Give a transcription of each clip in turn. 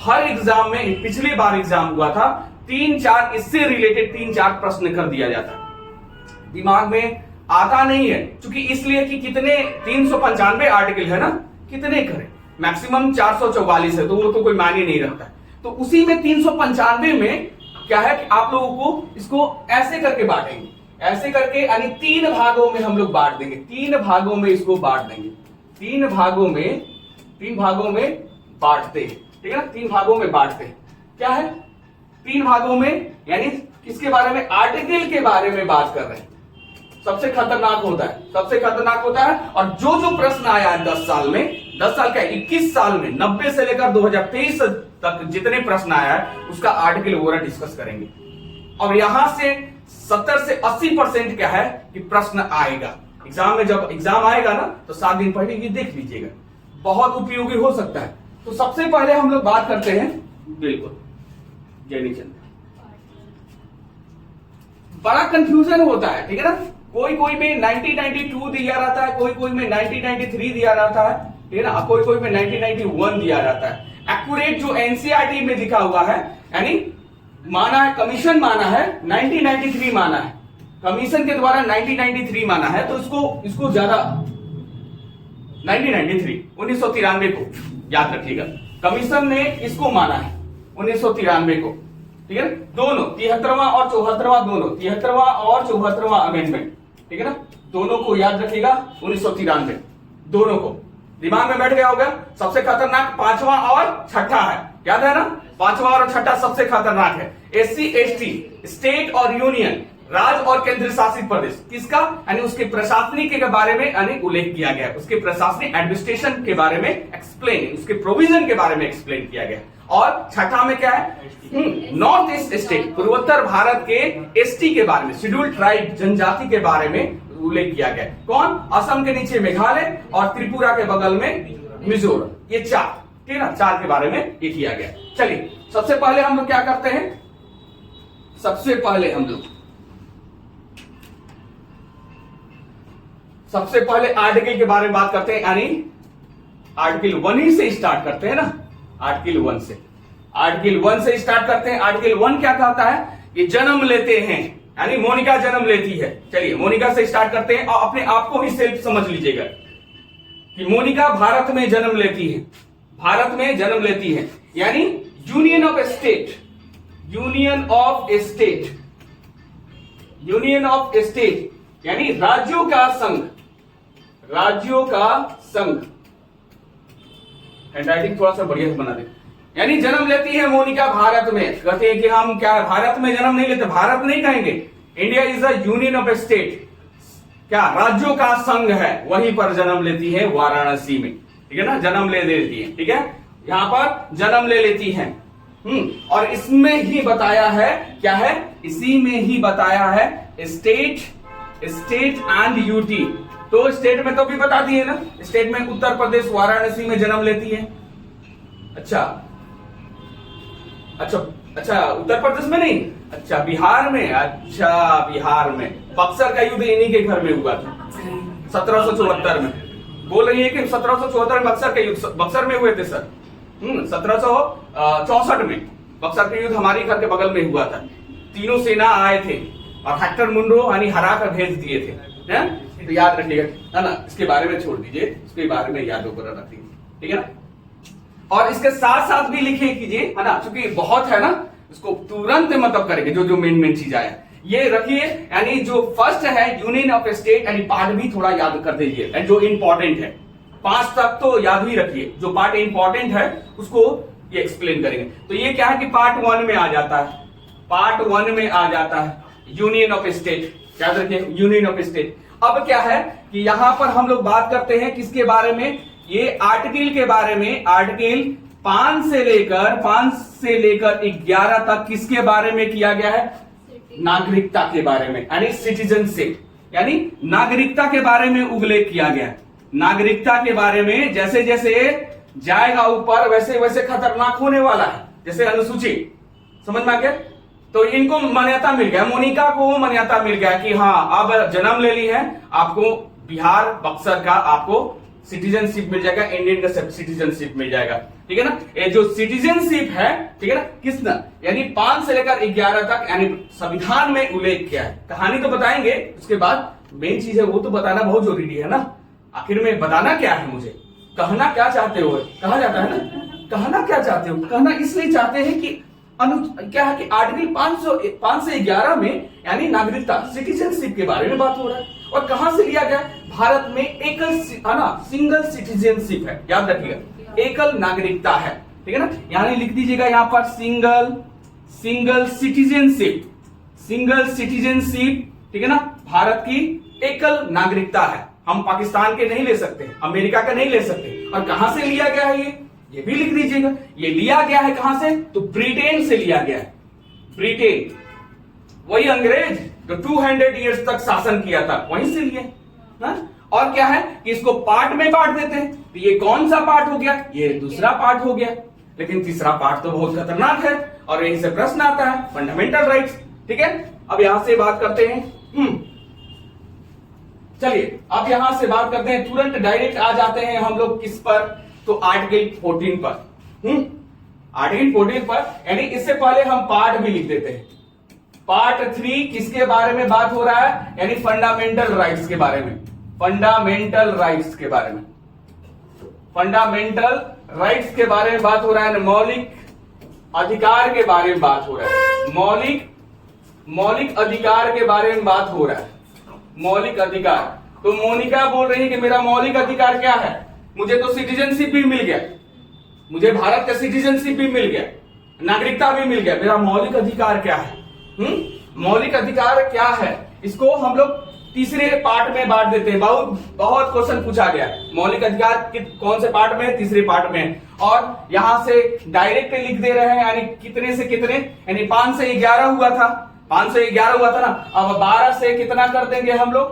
हर exam में, पिछली बार exam हुआ था, 3-4 इससे रिलेटेड 3-4 प्रश्न कर दिया जाता है। दिमाग में आता नहीं है, क्योंकि इसलिए कि कितने 395 आर्टिकल है ना, कितने करें, मैक्सिमम 444 है, तो वो तो कोई मायने नहीं रखता। तो उसी में 395 में क्या है कि आप लोगों को इसको ऐसे करके बांटेंगे, ऐसे करके, यानी 3 भागों में हम लोग बांट देंगे, 3 भागों में इसको बांट देंगे, 3 भागों में बांटते हैं, ठीक है ना, 3 भागों में बांटते हैं। क्या है 3 भागों में, यानी किसके बारे में, आर्टिकल के बारे में बात कर रहे हैं। सबसे खतरनाक होता है। और जो प्रश्न आया है 10 साल में, 10 साल क्या 21 साल में, 90 से लेकर 2023 तक जितने प्रश्न आया है उसका आर्टिकल वगैरह डिस्कस करेंगे। और यहां से 70 से 80% क्या है कि प्रश्न आएगा एग्जाम में। जब एग्जाम आएगा ना तो 7 दिन पहले ये देख लीजिएगा, बहुत उपयोगी हो सकता है। तो सबसे पहले हम लोग बात करते हैं, बिल्कुल जय चंद, बड़ा कंफ्यूजन होता है, ठीक है ना, कोई में 1992 दिया रहता है, कोई में 1993 दिया रहता है, ठीक है ना, कोई में 1991 दिया रहता है। एक्यूरेट जो एनसीईआरटी में दिखा हुआ है, यानी माना है, कमीशन माना है 1993 माना है, कमीशन के द्वारा 1993 माना है, तो इसको ज्यादा 1993 को याद रखिएगा, कमीशन ने इसको माना है 1993 को, ठीक है, दोनों 73वां और 74वां, दोनों 73वां और 74वां अमेंडमेंट, ठीक है ना, दोनों को याद रखिएगा, 1993 दोनों को दिमाग में बैठ गया होगा। सबसे खतरनाक 5वां और 6ठा है, याद है ना, 5वां और 6ठा सबसे खतरनाक है। एससी एसटी, स्टेट और यूनियन, राज्य और केंद्र शासित प्रदेश, किसका, यानी उसके प्रशासनिक के बारे में यानी उल्लेख किया गया, उसके प्रशासनिक एडमिनिस्ट्रेशन के बारे में एक्सप्लेन, उसके प्रोविजन के बारे में एक्सप्लेन किया गया। और छठा में क्या है, नॉर्थ ईस्ट स्टेट, पूर्वोत्तर भारत के एसटी के बारे में, शेड्यूल्ड ट्राइब जनजाति के बारे में उल्लेख किया गया। कौन, असम के नीचे मेघालय और त्रिपुरा के बगल में मिजोरम, ये 4, ठीक है ना, 4 के बारे में ये किया गया। चलिए सबसे पहले हम लोग क्या करते हैं, सबसे पहले आर्टिकल के बारे में बात करते हैं, यानी आर्टिकल 1 ही से स्टार्ट करते हैं ना, आर्टिकल 1 से स्टार्ट करते हैं। आर्टिकल 1 क्या कहता है, ये जन्म लेते हैं, यानी मोनिका जन्म लेती है। चलिए मोनिका से स्टार्ट करते हैं, और अपने आप को ही सेल्फ समझ लीजिएगा कि मोनिका भारत में जन्म लेती है, यानी यूनियन ऑफ स्टेट, यानी राज्यों का संघ, हैंडराइटिंग थोड़ा सा बढ़िया से बना दे, यानी जन्म लेती है मोनिका भारत में। कहते हैं कि हम क्या भारत में जन्म नहीं लेते, भारत नहीं कहेंगे, India is a union of state, क्या राज्यों का संघ है, वहीं पर जन्म लेती है वाराणसी में, ठीक है ना, जन्म ले लेती है, ठीक है, यहां पर जन्म ले लेती है। और इसमें ही बताया है, क्या है, इसी में ही बताया है स्टेट एंड यूटी। तो स्टेट में तो भी बता दिए ना, स्टेट में उत्तर प्रदेश वाराणसी में जन्म लेती है। अच्छा, उत्तर प्रदेश में नहीं, अच्छा बिहार में, बक्सर का युद्ध इन्हीं के घर में हुआ था 1774 में। बोल रही है कि 1774 में बक्सर का युद्ध बक्सर में हुए थे सर। 1764 में बक्सर का युद्ध हमारे घर के बगल में हुआ था, तीनों सेना आए थे और हेक्टर मुंडो यानी हरा कर भेज दिए थे, है? तो याद रखिएगा, है ना, इसके बारे में छोड़ दीजिए, इसके बारे में याद होकर रखिए, ठीक है ना। और इसके साथ साथ भी लिखिए कीजिए, है ना, क्योंकि बहुत है ना, इसको तुरंत मतलब करेंगे, जो मेन चीज आया ये रखिए। यानी जो फर्स्ट है यूनियन ऑफ स्टेट, यानी पार्ट भी थोड़ा याद कर दीजिए, जो इंपॉर्टेंट है 5 तक तो याद ही रखिए, जो पार्ट इंपॉर्टेंट है उसको ये एक्सप्लेन करेंगे। तो ये क्या है कि पार्ट 1 में आ जाता है, यूनियन ऑफ स्टेट, याद रखिए यूनियन ऑफ स्टेट। अब क्या है कि यहां पर हम लोग बात करते हैं किसके बारे में, ये आर्टिकल के बारे में। आर्टिकल 5 से लेकर 11 तक किसके बारे में किया गया है, नागरिकता के बारे में, यानी सिटीजनशिप, यानी नागरिकता के बारे में उल्लेख किया गया। नागरिकता के बारे में जैसे जैसे जाएगा ऊपर वैसे वैसे खतरनाक होने वाला है, जैसे अनुसूची, समझ में आ गया। तो इनको मान्यता मिल गया, मोनिका को मान्यता मिल गया कि हाँ अब जन्म ले ली है, आपको बिहार बक्सर का आपको सिटीजनशिप मिल जाएगा, इंडियन का सिटीजनशिप मिल जाएगा। ठीक है ना। ये जो सिटीजनशिप है, ठीक है ना, किसने यानी 5 से लेकर 11 तक यानी संविधान में उल्लेख किया है। कहानी तो बताएंगे, उसके बाद मेन चीज है वो तो बताना बहुत जरूरी है ना। आखिर में बताना क्या है, मुझे कहना क्या चाहते हो, कहा जाता है ना, कहना क्या चाहते हो। कहना इसलिए चाहते हैं कि क्या है कि आर्टिकल 5 से 11 में यानी नागरिकता सिटीजनशिप के बारे में बात हो रहा है। और कहां से लिया गया, भारत में एकल सिंगल सिटीजनशिप है, याद रखिएगा, एकल नागरिकता है, ठीक है ना। यानी लिख दीजिएगा यहां पर सिंगल सिटीजनशिप, ठीक है ना। भारत की एकल नागरिकता है, हम पाकिस्तान के नहीं ले सकते, अमेरिका का नहीं ले सकते। और कहां से लिया गया है ये भी लिख दीजिएगा। ये लिया गया है कहां से, तो ब्रिटेन से लिया गया है। ब्रिटेन, वही अंग्रेज जो 200 इयर्स तक शासन किया था, वहीं से लिए ना। और क्या है कि इसको पार्ट में बांट देते हैं, तो ये कौन सा पार्ट हो गया, ये दूसरा पार्ट हो गया। लेकिन तीसरा पार्ट तो बहुत खतरनाक है और यहीं से प्रश्न आता है, फंडामेंटल राइट्स, ठीक है। अब यहां से बात करते हैं, चलिए अब यहां से बात करते हैं, तुरंत डायरेक्ट आ जाते हैं हम लोग किस पर, तो आर्टिकल 14 पर। आर्टिकल 14 पर, यानी इससे पहले हम पार्ट भी लिख देते हैं। पार्ट 3 किसके बारे में बात हो रहा है, यानी फंडामेंटल राइट्स के बारे में, फंडामेंटल राइट्स के बारे में, फंडामेंटल राइट्स के बारे में बात हो रहा है, मौलिक अधिकार के बारे में बात हो रहा है, मौलिक अधिकार के बारे में बात हो रहा है, मौलिक अधिकार। तो मोनिका बोल रही है कि मेरा मौलिक अधिकार क्या है, मुझे तो सिटीजनशिप भी मिल गया, मुझे भारत का सिटीजनशिप भी मिल गया, नागरिकता भी मिल गया, मेरा मौलिक अधिकार क्या है। मौलिक अधिकार क्या है, इसको हम लोग तीसरे पार्ट में बांट देते हैं। बहुत क्वेश्चन पूछा गया, मौलिक अधिकार कौन से पार्ट में है, तीसरे पार्ट में। और यहां से डायरेक्ट लिख दे रहे हैं, यानी कितने से कितने, यानी 5 से 11 हुआ था, 5 से 11 हुआ था ना। अब 12 से कितना कर देंगे हम लोग,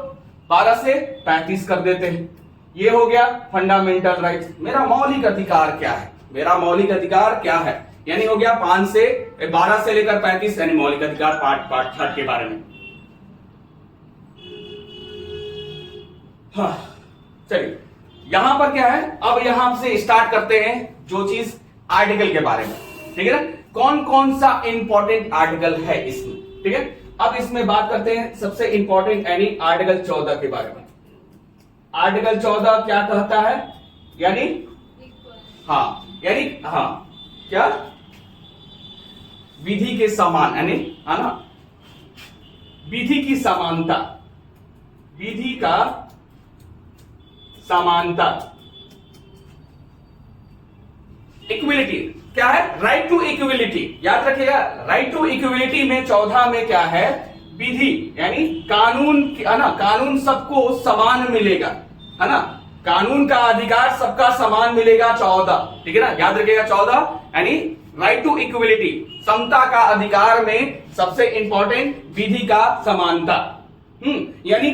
12 से 35 कर देते हैं। ये हो गया फंडामेंटल राइट्स। मेरा मौलिक अधिकार क्या है, मेरा मौलिक अधिकार क्या है, यानी हो गया 5 से 12 से लेकर 35, यानी मौलिक अधिकार पार्ट 3 के बारे में। हाँ चलिए, यहां पर क्या है, अब यहां से स्टार्ट करते हैं जो चीज आर्टिकल के बारे में, ठीक है ना। कौन कौन सा इंपॉर्टेंट आर्टिकल है इसमें, ठीक है। अब इसमें बात करते हैं सबसे इंपॉर्टेंट यानी आर्टिकल 14 के बारे में। आर्टिकल 14 क्या कहता है, यानी क्या, विधि के समान, यानी है ना, विधि की समानता, विधि का समानता, इक्विलिटी क्या है, राइट टू इक्विलिटी, याद रखिएगा। राइट टू इक्विलिटी में 14 में क्या है, विधि यानी कानून, है ना, कानून सबको समान मिलेगा, है ना, कानून का अधिकार सबका समान मिलेगा 14, ठीक है ना, याद रखिएगा 14 यानी राइट टू इक्विलिटी, समता का अधिकार में सबसे इंपॉर्टेंट विधि का समानता। यानी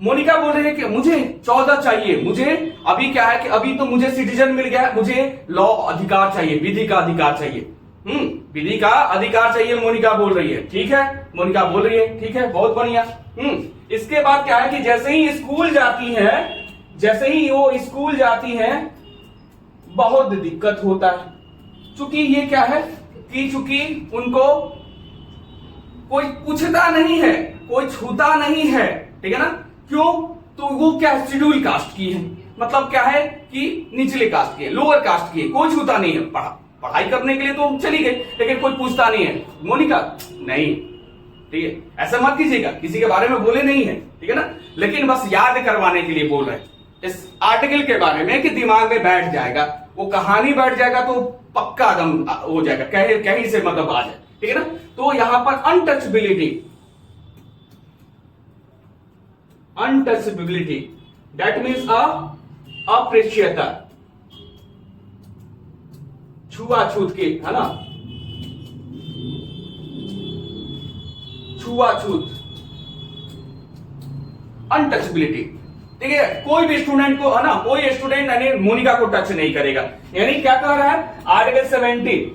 मोनिका बोल रही है कि मुझे 14 चाहिए, मुझे अभी क्या है कि अभी तो मुझे सिटीजन मिल गया, मुझे लॉ अधिकार चाहिए, विधि का अधिकार चाहिए, विधि का अधिकार चाहिए, मोनिका बोल रही है, ठीक है, मोनिका बोल रही है, ठीक है, बहुत बढ़िया। इसके बाद क्या है कि जैसे ही स्कूल जाती है, जैसे ही वो स्कूल जाती है बहुत दिक्कत होता है, चूंकि ये क्या है कि चूंकि उनको कोई पूछता नहीं है, कोई छूता नहीं है, ठीक है ना। क्यों, तो वो क्या शेड्यूल कास्ट की है, मतलब क्या है कि निचले कास्ट की है, लोअर कास्ट की है, कोई छूता नहीं है। पढ़ाई करने के लिए तो चली गई, लेकिन कोई पूछता नहीं है। मोनिका नहीं, ठीक है, ऐसा मत कीजिएगा, किसी के बारे में बोले नहीं है, ठीक है ना, लेकिन बस याद करवाने के लिए बोल रहे हैं इस आर्टिकल के बारे में कि दिमाग में बैठ जाएगा, वो कहानी बैठ जाएगा तो पक्का दम हो जाएगा, कहीं से मतलब आ जाए, ठीक है ना। तो यहां पर अनटचबिलिटी, अनटचबिलिटी दैट मीन्स अप्रेशियता, छुआछूत की, है ना, छुआछूत, अनटचबिलिटी, ठीक है। कोई भी स्टूडेंट को, है ना, कोई स्टूडेंट यानी मोनिका को टच नहीं करेगा, यानी क्या कह रहा है आर्टिकल 17,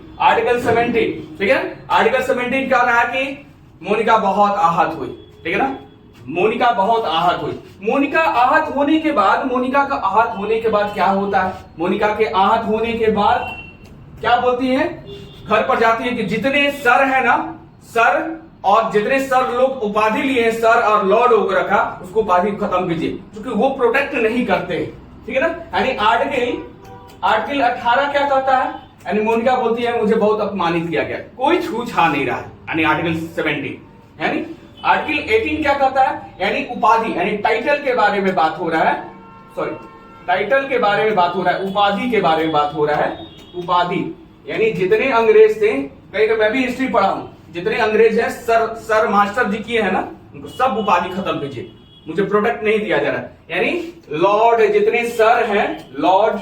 ठीक है। आर्टिकल 17 कह रहा है कि मोनिका बहुत आहत हुई, ठीक है ना, मोनिका बहुत आहत हुई। मोनिका आहत होने के बाद, मोनिका का आहत होने के बाद क्या होता है, मोनिका के आहत होने के बाद क्या बोलती है, घर पर जाती है कि जितने सर है ना, सर और जितने सर लोग उपाधि लिए हैं, सर और लॉर्ड वगैरह का, उसको उपाधि खत्म कीजिए, क्योंकि वो प्रोटेक्ट नहीं करते, ठीक है ना। यानी आर्टिकल 18 क्या कहता है, यानी मोनिका बोलती है मुझे बहुत अपमानित किया गया, कोई छू छा नहीं रहा है, यानी आर्टिकल 17। यानी आर्टिकल 18 क्या कहता है, यानी उपाधि, यानी टाइटल के बारे में बात हो रहा है, सॉरी टाइटल के बारे में बात हो रहा है, उपाधि के बारे में बात हो रहा है। उपाधि यानी जितने अंग्रेज थे, कहीं मैं भी हिस्ट्री पढ़ा हूं, जितने अंग्रेज हैं, सर मास्टर जी किए हैं ना, उनको सब उपाधि खत्म कीजिए, मुझे प्रोटेक्ट नहीं दिया जा रहा। यानी लॉर्ड, जितने सर हैं, लॉर्ड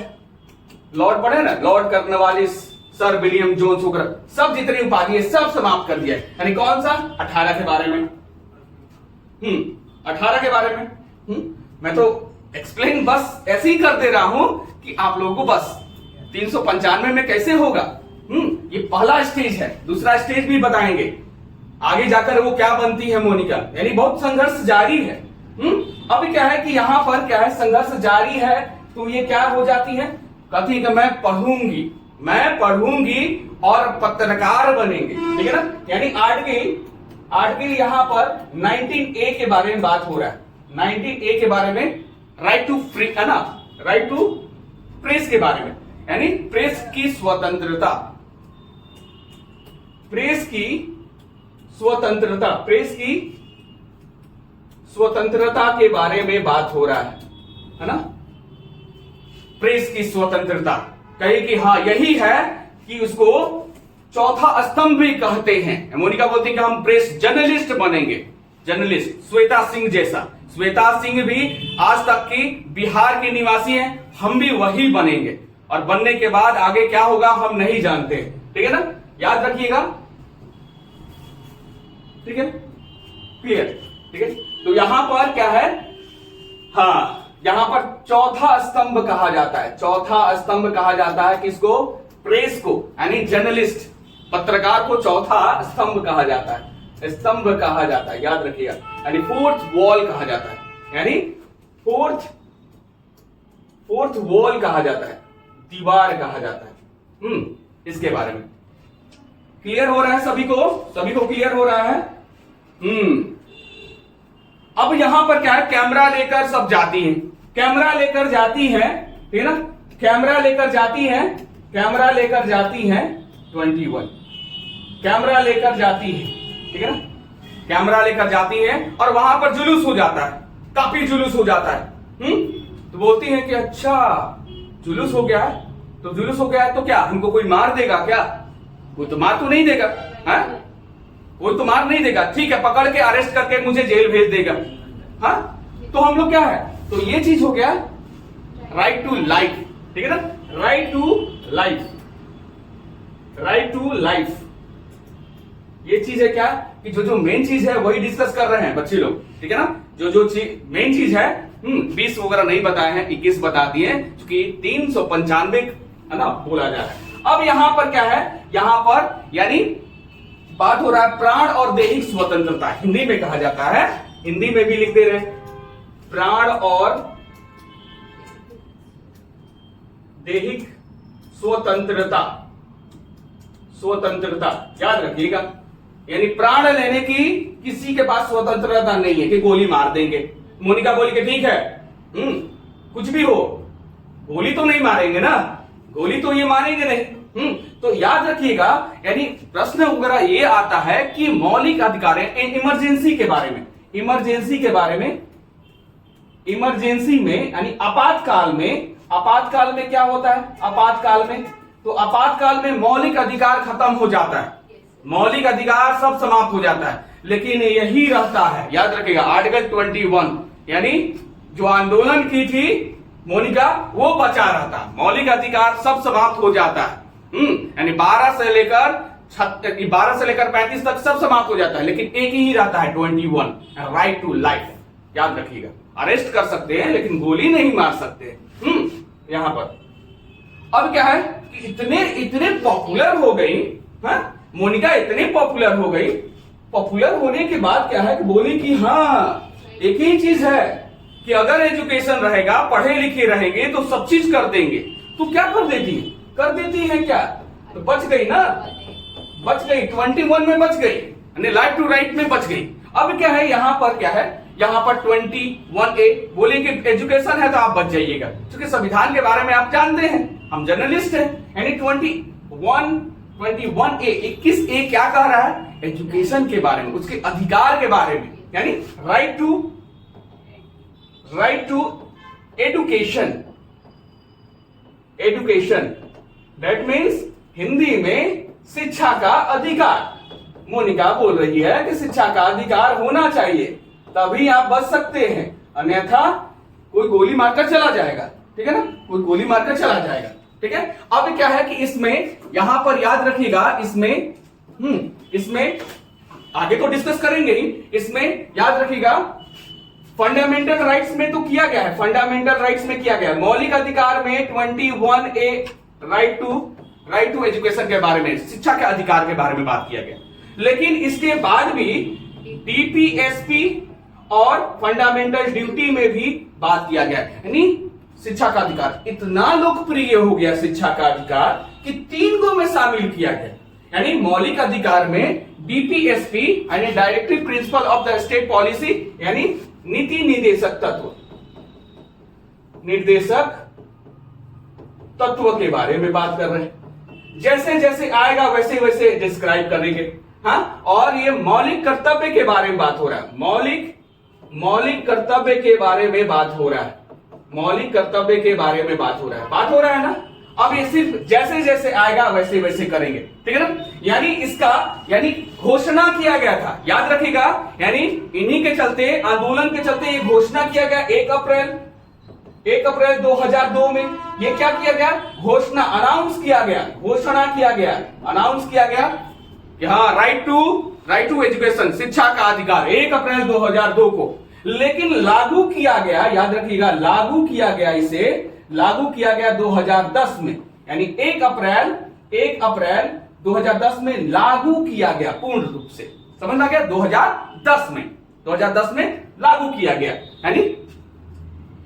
पढ़े ना, Lord Cornwallis, Sir William Jones वगैरह, सब जितनी उपाधि है सब समाप्त कर दिया है। यानी कौन सा, 18 के बारे में, 18 के बारे में। मैं तो एक्सप्लेन बस ऐसे ही कर दे रहा हूं कि आप लोगों को बस 395 में कैसे होगा, ये पहला स्टेज है, दूसरा स्टेज भी बताएंगे आगे जाकर वो क्या बनती है मोनिका। यानी बहुत संघर्ष जारी है। अब क्या है कि यहां पर क्या है, संघर्ष जारी है, तो ये क्या हो जाती है, कहती है कि मैं पढ़ूंगी और पत्रकार बनेंगे, ठीक है ना। यानी आर्टिकल यहां पर 19A के बारे में बात हो रहा है, 19A के बारे में, राइट टू फ्री है ना, राइट टू प्रेस के बारे में, यानी प्रेस की स्वतंत्रता, प्रेस की स्वतंत्रता के बारे में बात हो रहा है ना। प्रेस की स्वतंत्रता कही कि हाँ यही है कि उसको चौथा स्तंभ भी कहते हैं। मोनिका बोलती है कि हम प्रेस जर्नलिस्ट बनेंगे, जर्नलिस्ट श्वेता सिंह जैसा। श्वेता सिंह भी आज तक की बिहार की निवासी हैं, हम भी वही बनेंगे, और बनने के बाद आगे क्या होगा हम नहीं जानते, ठीक है ना, याद रखिएगा, ठीक है, क्लियर, ठीक है। तो यहां पर क्या है, हाँ यहां पर चौथा स्तंभ कहा जाता है, चौथा स्तंभ कहा जाता है किसको, प्रेस को, यानी जर्नलिस्ट, पत्रकार को चौथा स्तंभ कहा जाता है, स्तंभ कहा जाता है, याद रखिएगा। यानी फोर्थ वॉल कहा जाता है, यानी फोर्थ वॉल कहा जाता है, दीवार कहा जाता है। इसके बारे में क्लियर हो रहा है सभी को क्लियर हो रहा है। अब यहां पर क्या है, कैमरा लेकर सब जाती हैं, कैमरा लेकर जाती हैं, ठीक है ना, कैमरा लेकर जाती हैं 21, कैमरा लेकर जाती है, ठीक है ना, कैमरा लेकर जाती है, और वहां पर जुलूस हो जाता है, काफी जुलूस हो जाता है। तो बोलती है कि अच्छा जुलूस हो गया है, तो जुलूस हो गया है तो क्या हमको कोई मार देगा क्या, कोई तो मार तो नहीं देगा, है कोई तो मार नहीं देगा, ठीक है, पकड़ के अरेस्ट करके मुझे जेल भेज देगा, हाँ तो हम लोग क्या है, तो ये चीज हो गया राइट टू लाइफ, ठीक है ना, राइट टू लाइफ। ये चीज है क्या कि जो मेन चीज है वही डिस्कस कर रहे हैं बच्चे लोग, ठीक है ना, जो चीज मेन चीज है 20 वगैरह नहीं बताए हैं, 21 बता दिए, क्योंकि 395 है ना बोला जा रहा है। अब यहां पर क्या है, यहां पर यानी बात हो रहा है प्राण और दैहिक स्वतंत्रता, हिंदी में कहा जाता है, हिंदी में भी लिख दे रहे, प्राण और दैहिक स्वतंत्रता याद रखिएगा। यानी प्राण लेने की किसी के पास स्वतंत्रता नहीं है कि गोली मार देंगे। मोनिका बोली कि ठीक है कुछ भी हो, गोली तो नहीं मारेंगे ना, गोली तो ये मारेंगे नहीं। तो याद रखिएगा, यानी प्रश्न वगैरह ये आता है कि मौलिक अधिकार इमरजेंसी के बारे में, इमरजेंसी में यानी आपातकाल में क्या होता है, आपातकाल में मौलिक अधिकार खत्म हो जाता है, मौलिक अधिकार सब समाप्त हो जाता है, लेकिन यही रहता है, याद रखिएगा आर्टिकल 21, यानी जो आंदोलन की थी मोनिका वो बचा रहता, मौलिक अधिकार सब समाप्त हो जाता है। यानी 12 से लेकर 35 तक सब समाप्त हो जाता है, लेकिन एक ही रहता है 21, राइट टू लाइफ, याद रखिएगा। अरेस्ट कर सकते हैं लेकिन गोली नहीं मार सकते। यहां पर अब क्या है कि इतने पॉपुलर हो गई मोनिका, इतने पॉपुलर हो गई, पॉपुलर होने के बाद क्या है कि बोली कि हाँ एक ही चीज है कि अगर एजुकेशन रहेगा, पढ़े लिखे रहेंगे तो सब चीज कर देंगे। तो क्या कर देती है क्या, तो बच गई ना, बच गई 21 में बच गई, यानी लेफ्ट टू राइट में बच गई। अब क्या है यहां पर, क्या है यहां पर 21A बोले कि एजुकेशन है तो आप बच जाइएगा, क्योंकि संविधान के बारे में आप जानते हैं, हम जर्नलिस्ट हैं। यानी 21A 21A क्या कह रहा है, एजुकेशन के बारे में, उसके अधिकार के बारे में, यानी right to education. Education that means Hindi में शिक्षा का अधिकार। मोनिका बोल रही है कि शिक्षा का अधिकार होना चाहिए, तभी आप बच सकते हैं, अन्यथा कोई गोली मारकर चला जाएगा, ठीक है ना, कोई गोली मारकर चला जाएगा, ठीक है। अब क्या है कि इसमें यहां पर याद रखिएगा, इसमें आगे तो डिस्कस करेंगे ही, इसमें याद रखिएगा फंडामेंटल राइट्स में तो किया गया है, फंडामेंटल राइट्स में किया गया है, मौलिक अधिकार में 21A राइट टू एजुकेशन के बारे में, शिक्षा के अधिकार के बारे में बात किया गया। लेकिन इसके बाद भी DPSP और फंडामेंटल ड्यूटी में भी बात किया गया, यानी शिक्षा का अधिकार इतना लोकप्रिय हो गया, शिक्षा का अधिकार, कि 3 को में शामिल किया गया। यानी मौलिक अधिकार में DPSP यानी directive principle of the state policy, यानी नीति निर्देशक तत्व के बारे में बात कर रहे हैं। जैसे जैसे आएगा वैसे वैसे डिस्क्राइब करेंगे, हाँ। और ये मौलिक कर्तव्य के बारे में बात हो रहा है, मौलिक कर्तव्य के बारे में बात हो रहा है, मौलिक कर्तव्य के बारे में बात हो रहा है ना। अब ये सिर्फ जैसे जैसे आएगा वैसे वैसे करेंगे, ठीक है ना। यानी घोषणा किया गया था, याद रखिएगा, यानी इन्हीं के चलते, आंदोलन के चलते ये घोषणा किया गया 1 अप्रैल 2002 में। ये क्या किया गया, घोषणा अनाउंस किया गया, अनाउंस किया गया कि हाँ राइट टू एजुकेशन, शिक्षा का अधिकार 1 अप्रैल 2002 को। लेकिन लागू किया गया, याद रखिएगा, लागू किया गया 2010 में, यानी 1 अप्रैल 2010 में लागू किया गया पूर्ण रूप से, समझ आ गया, 2010 में लागू किया गया। यानी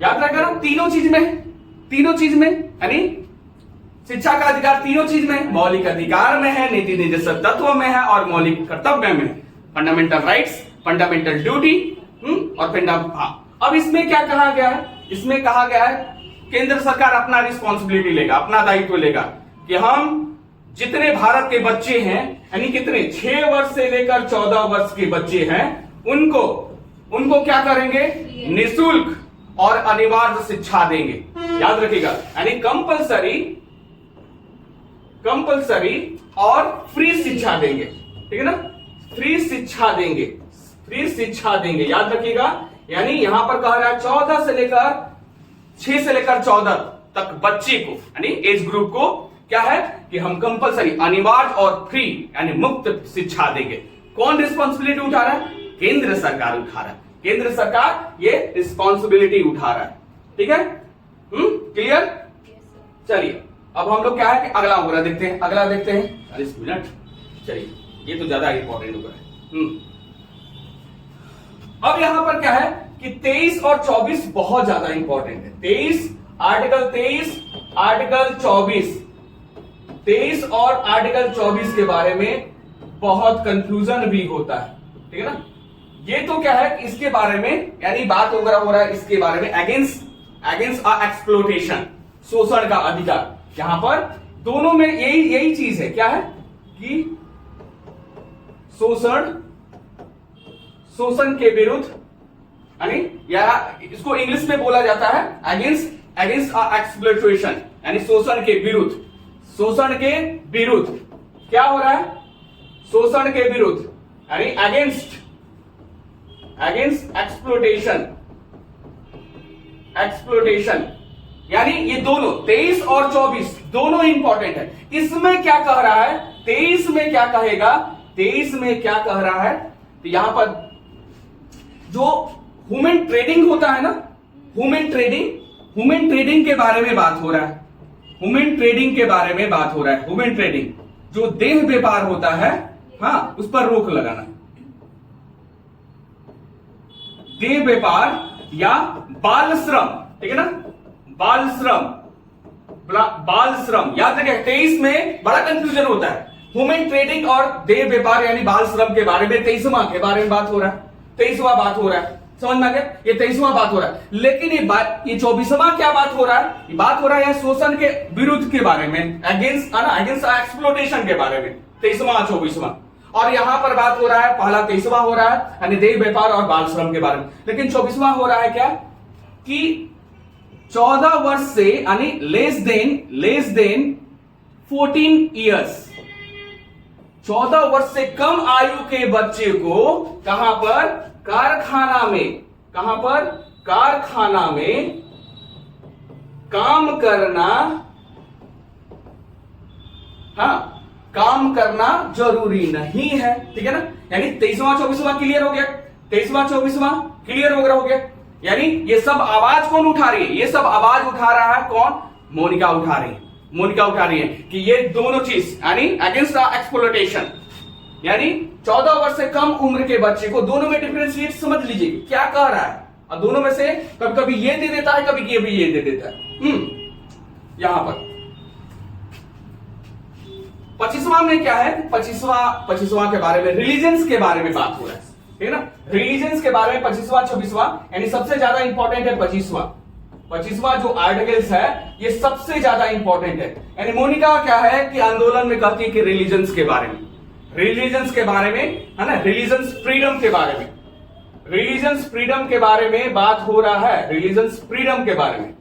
याद रखना तीनों चीज में, यानी शिक्षा का अधिकार तीनों चीज में, मौलिक अधिकार में है, नीति निर्देशक तत्व में है, और मौलिक कर्तव्य में, फंडामेंटल राइट्स, फंडामेंटल ड्यूटी, और अब इसमें क्या कहा गया है, इसमें कहा गया है केंद्र सरकार अपना रिस्पॉन्सिबिलिटी लेगा, अपना दायित्व लेगा कि हम जितने भारत के बच्चे हैं, यानी कितने 6 वर्ष से लेकर 14 वर्ष के बच्चे हैं, उनको क्या करेंगे, निःशुल्क और अनिवार्य शिक्षा देंगे। याद रखिएगा, यानी कंपलसरी और फ्री शिक्षा देंगे, ठीक है ना, फ्री शिक्षा देंगे, याद रखिएगा। यानी यहां पर कह रहा है 6 से लेकर 14 तक बच्चे को, यानी एज ग्रुप को क्या है कि हम कंपलसरी, अनिवार्य और फ्री यानी मुफ्त शिक्षा देंगे। कौन रिस्पॉन्सिबिलिटी उठा रहा है, केंद्र सरकार उठा रहा है, केंद्र सरकार ये रिस्पॉन्सिबिलिटी उठा रहा है, ठीक है, क्लियर। चलिए अब हम लोग क्या है कि अगला होगा देखते हैं, 40 मिनट। चलिए ये तो ज्यादा इंपॉर्टेंट होगा। अब यहां पर क्या है कि 23 और 24 बहुत ज्यादा इंपॉर्टेंट है। आर्टिकल 23 और आर्टिकल 24 के बारे में बहुत कंफ्यूजन भी होता है, ठीक है ना। ये तो क्या है कि इसके बारे में यानी बात वगैरह हो रहा है, इसके बारे में अगेंस्ट एक्सप्लोटेशन, शोषण का अधिकार। यहां पर दोनों में यही चीज है, क्या है कि शोषण के विरुद्ध, यानी या इसको इंग्लिश में बोला जाता है अगेंस्ट एक्सप्लोटेशन, यानी शोषण के विरुद्ध क्या हो रहा है, शोषण के विरुद्ध, यानी अगेंस्ट एक्सप्लोटेशन, यानी ये दोनों 23 और 24 दोनों इंपॉर्टेंट है। इसमें क्या कह रहा है, 23 में क्या कहेगा, 23 में क्या कह रहा है, तो यहां पर जो ह्यूमन ट्रेडिंग होता है ना, ह्यूमन ट्रेडिंग के बारे में बात हो रहा है, ह्यूमन ट्रेडिंग जो देह व्यापार होता है, हाँ, उस पर रोक लगाना, देह व्यापार या बाल श्रम, ठीक है ना, बाल श्रम, बाल श्रम, याद रखें 23 में बड़ा कंफ्यूजन होता है। ह्यूमन ट्रेडिंग और देह व्यापार यानी बाल श्रम के बारे में 23वां के बारे में बात हो रहा है, 23वां बात हो रहा है, समझ में आ गया? ये 23वां बात हो रहा है। लेकिन ये 24वां क्या बात हो रहा है? ये बात हो रहा है शोषण के विरुद्ध के बारे में, अगेंस्ट एक्सप्लोटेशन के बारे में, 23वां 24वां। और यहां पर बात हो रहा है, पहला 23वां हो रहा है यानी देह व्यापार और बाल श्रम के बारे में। लेकिन 24वां हो रहा है क्या कि 14 वर्ष से यानी लेस देन 14 ईयर्स, 14 वर्ष से कम आयु के बच्चे को कहां पर? कारखाना में, कहां पर? कारखाना में काम करना, हाँ काम करना जरूरी नहीं है, ठीक है ना? यानी 23वां 24वां क्लियर हो गया, 23वां 24वां क्लियर हो गया। यानी ये सब आवाज कौन उठा रही है? ये सब आवाज उठा रहा है कौन? मोनिका उठा रही है, मोनिका उठा रही है कि ये दोनों चीज यानी अगेंस्ट एक्सप्लोटेशन, यानी 14 वर्ष से कम उम्र के बच्चे को, दोनों में डिफरेंशिएट समझ लीजिए क्या कह रहा है। और दोनों में से कभी कभी ये दे देता है, कभी ये दे देता है। यहां पर 25वां में क्या है? 25वां के बारे में, रिलीजन्स के बारे में बात हो रहा है, ठीक है ना? रिलीजन्स के बारे में 25वां 26वां यानी सबसे ज्यादा इंपॉर्टेंट है 25वां जो आर्टिकल्स है ये सबसे ज्यादा इंपॉर्टेंट है। यानी मोनिका क्या है कि आंदोलन में कहती है कि रिलीजन्स के बारे में, है ना, रिलीजन्स फ्रीडम के बारे में, रिलीजन्स फ्रीडम के बारे में बात हो रहा है, रिलीजन्स फ्रीडम के बारे में,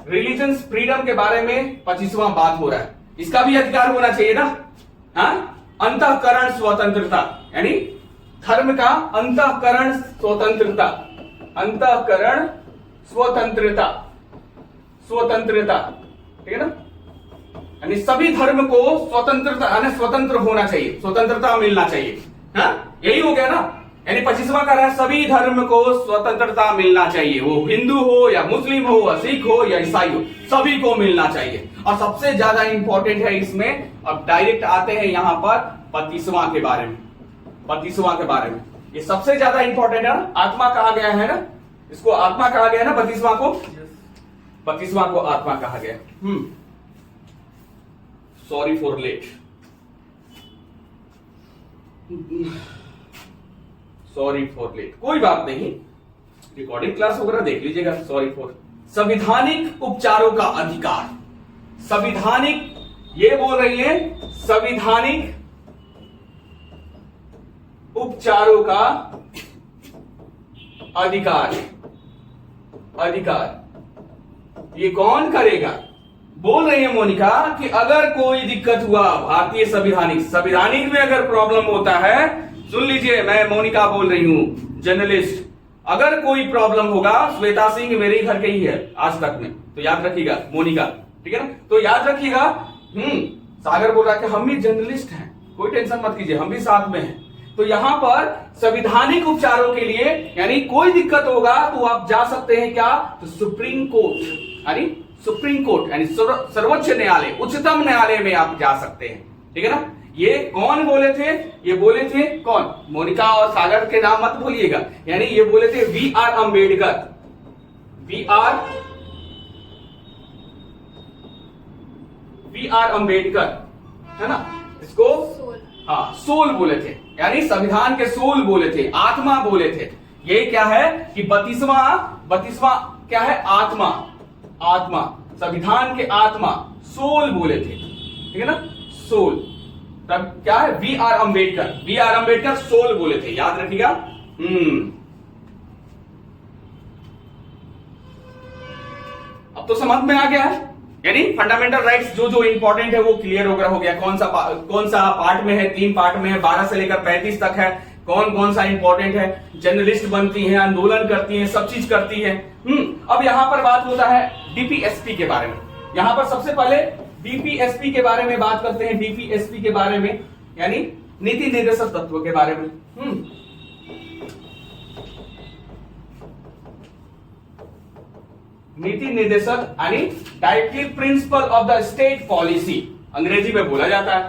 रिलीजन्स फ्रीडम के बारे में 25वां बात हो रहा है। इसका भी अधिकार होना चाहिए ना, हाँ? अंतःकरण स्वतंत्रता यानी धर्म का अंतःकरण स्वतंत्रता, अंतःकरण स्वतंत्रता, ठीक है ना? यानी सभी धर्म को स्वतंत्रता यानी स्वतंत्र होना चाहिए, स्वतंत्रता मिलना चाहिए, हाँ? यही हो गया ना? यानी 25वां कह रहा है सभी धर्म को स्वतंत्रता मिलना चाहिए, वो हिंदू हो या मुस्लिम हो या सिख हो या ईसाई हो, सभी को मिलना चाहिए। और सबसे ज्यादा इंपॉर्टेंट है इसमें, अब डायरेक्ट आते हैं यहां पर 25वां के बारे में, 25वां के बारे में ये सबसे ज्यादा इंपॉर्टेंट है ना, आत्मा कहा गया है ना, इसको आत्मा कहा गया है ना 25वां को, 25वां को आत्मा कहा गया। सॉरी फॉर लेट, कोई बात नहीं, रिकॉर्डिंग क्लास वगैरह देख लीजिएगा। सॉरी फॉर संविधानिक उपचारों का अधिकार, संविधानिक, ये बोल रही है संविधानिक उपचारों का अधिकार, ये कौन करेगा? बोल रही है मोनिका कि अगर कोई दिक्कत हुआ भारतीय संविधानिक में अगर प्रॉब्लम होता है, सुन लीजिए, मैं मोनिका बोल रही हूं, जर्नलिस्ट, अगर कोई प्रॉब्लम होगा, श्वेता सिंह मेरे घर के ही है आज तक में, तो याद रखिएगा मोनिका, ठीक है ना? तो याद रखिएगा। सागर बोल रहा है कि हम भी जर्नलिस्ट हैं, कोई टेंशन मत कीजिए, हम भी साथ में हैं। तो यहां पर संविधानिक उपचारों के लिए यानी कोई दिक्कत होगा तो आप जा सकते हैं क्या? तो सुप्रीम कोर्ट यानी सर्वोच्च न्यायालय, उच्चतम न्यायालय में आप जा सकते हैं, ठीक है ना? ये कौन बोले थे? ये बोले थे कौन? मोनिका और सागर के नाम मत भूलिएगा, यानी ये बोले थे वी आर अम्बेडकर, है ना? इसको सोल बोले थे, यानी संविधान के सोल बोले थे, आत्मा बोले थे। ये क्या है कि 32वां क्या है? आत्मा, संविधान के आत्मा, सोल बोले थे, ठीक है ना? सोल, तब क्या है? वी आर अम्बेडकर सोल बोले थे, याद रखिएगा। अब तो समझ में आ गया है, यानी फंडामेंटल राइट्स जो इंपॉर्टेंट है वो क्लियर हो गया। कौन सा पार्ट में है? 3 पार्ट में है, 12 से लेकर 35 तक है। कौन सा इंपॉर्टेंट है? जर्नलिस्ट बनती है, आंदोलन करती है, सब चीज करती है। अब यहां पर बात होता है डीपीएसपी के बारे में। यहां पर सबसे पहले डीपीएसपी के बारे में बात करते हैं, डीपीएसपी के बारे में यानी नीति निर्देशक तत्व के बारे में। नीति निर्देशक यानी directive principle of the state policy, अंग्रेजी में बोला जाता है।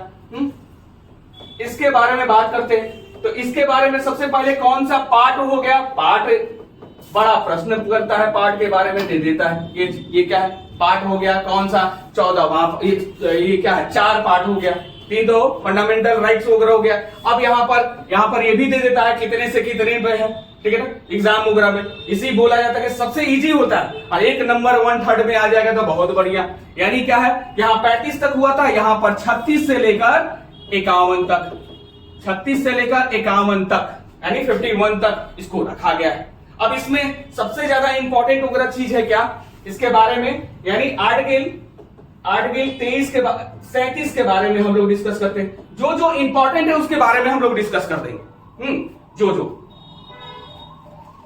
इसके बारे में बात करते हैं, तो इसके बारे में सबसे पहले कौन सा पार्ट हो गया? बड़ा प्रश्न करता है, पार्ट के बारे में दे देता है। ये क्या है, पार्ट हो गया कौन सा 14वां, ये क्या है 4 पार्ट हो गया, 3 तो फंडामेंटल राइट्स वगैरह हो गया। अब यहाँ पर ये भी दे देता है कितने से कितने पे है, ठीक है ना, एग्जाम वगैरह में इसी बोला जाता है कि सबसे इजी होता है और 1 नंबर 1/3 में आ जाएगा तो बहुत बढ़िया। यानी क्या है, यहाँ 35 तक हुआ था, यहाँ पर 36 से लेकर 51 तक, 36 से लेकर 51 तक यानी 51 तक इसको रखा गया है। अब इसमें सबसे ज्यादा इंपॉर्टेंट वगैरह चीज है क्या इसके बारे में, यानी आर्टिकल 23 के 37 के बारे में हम लोग डिस्कस करते हैं। जो इंपॉर्टेंट है उसके बारे में हम लोग डिस्कस कर देंगे।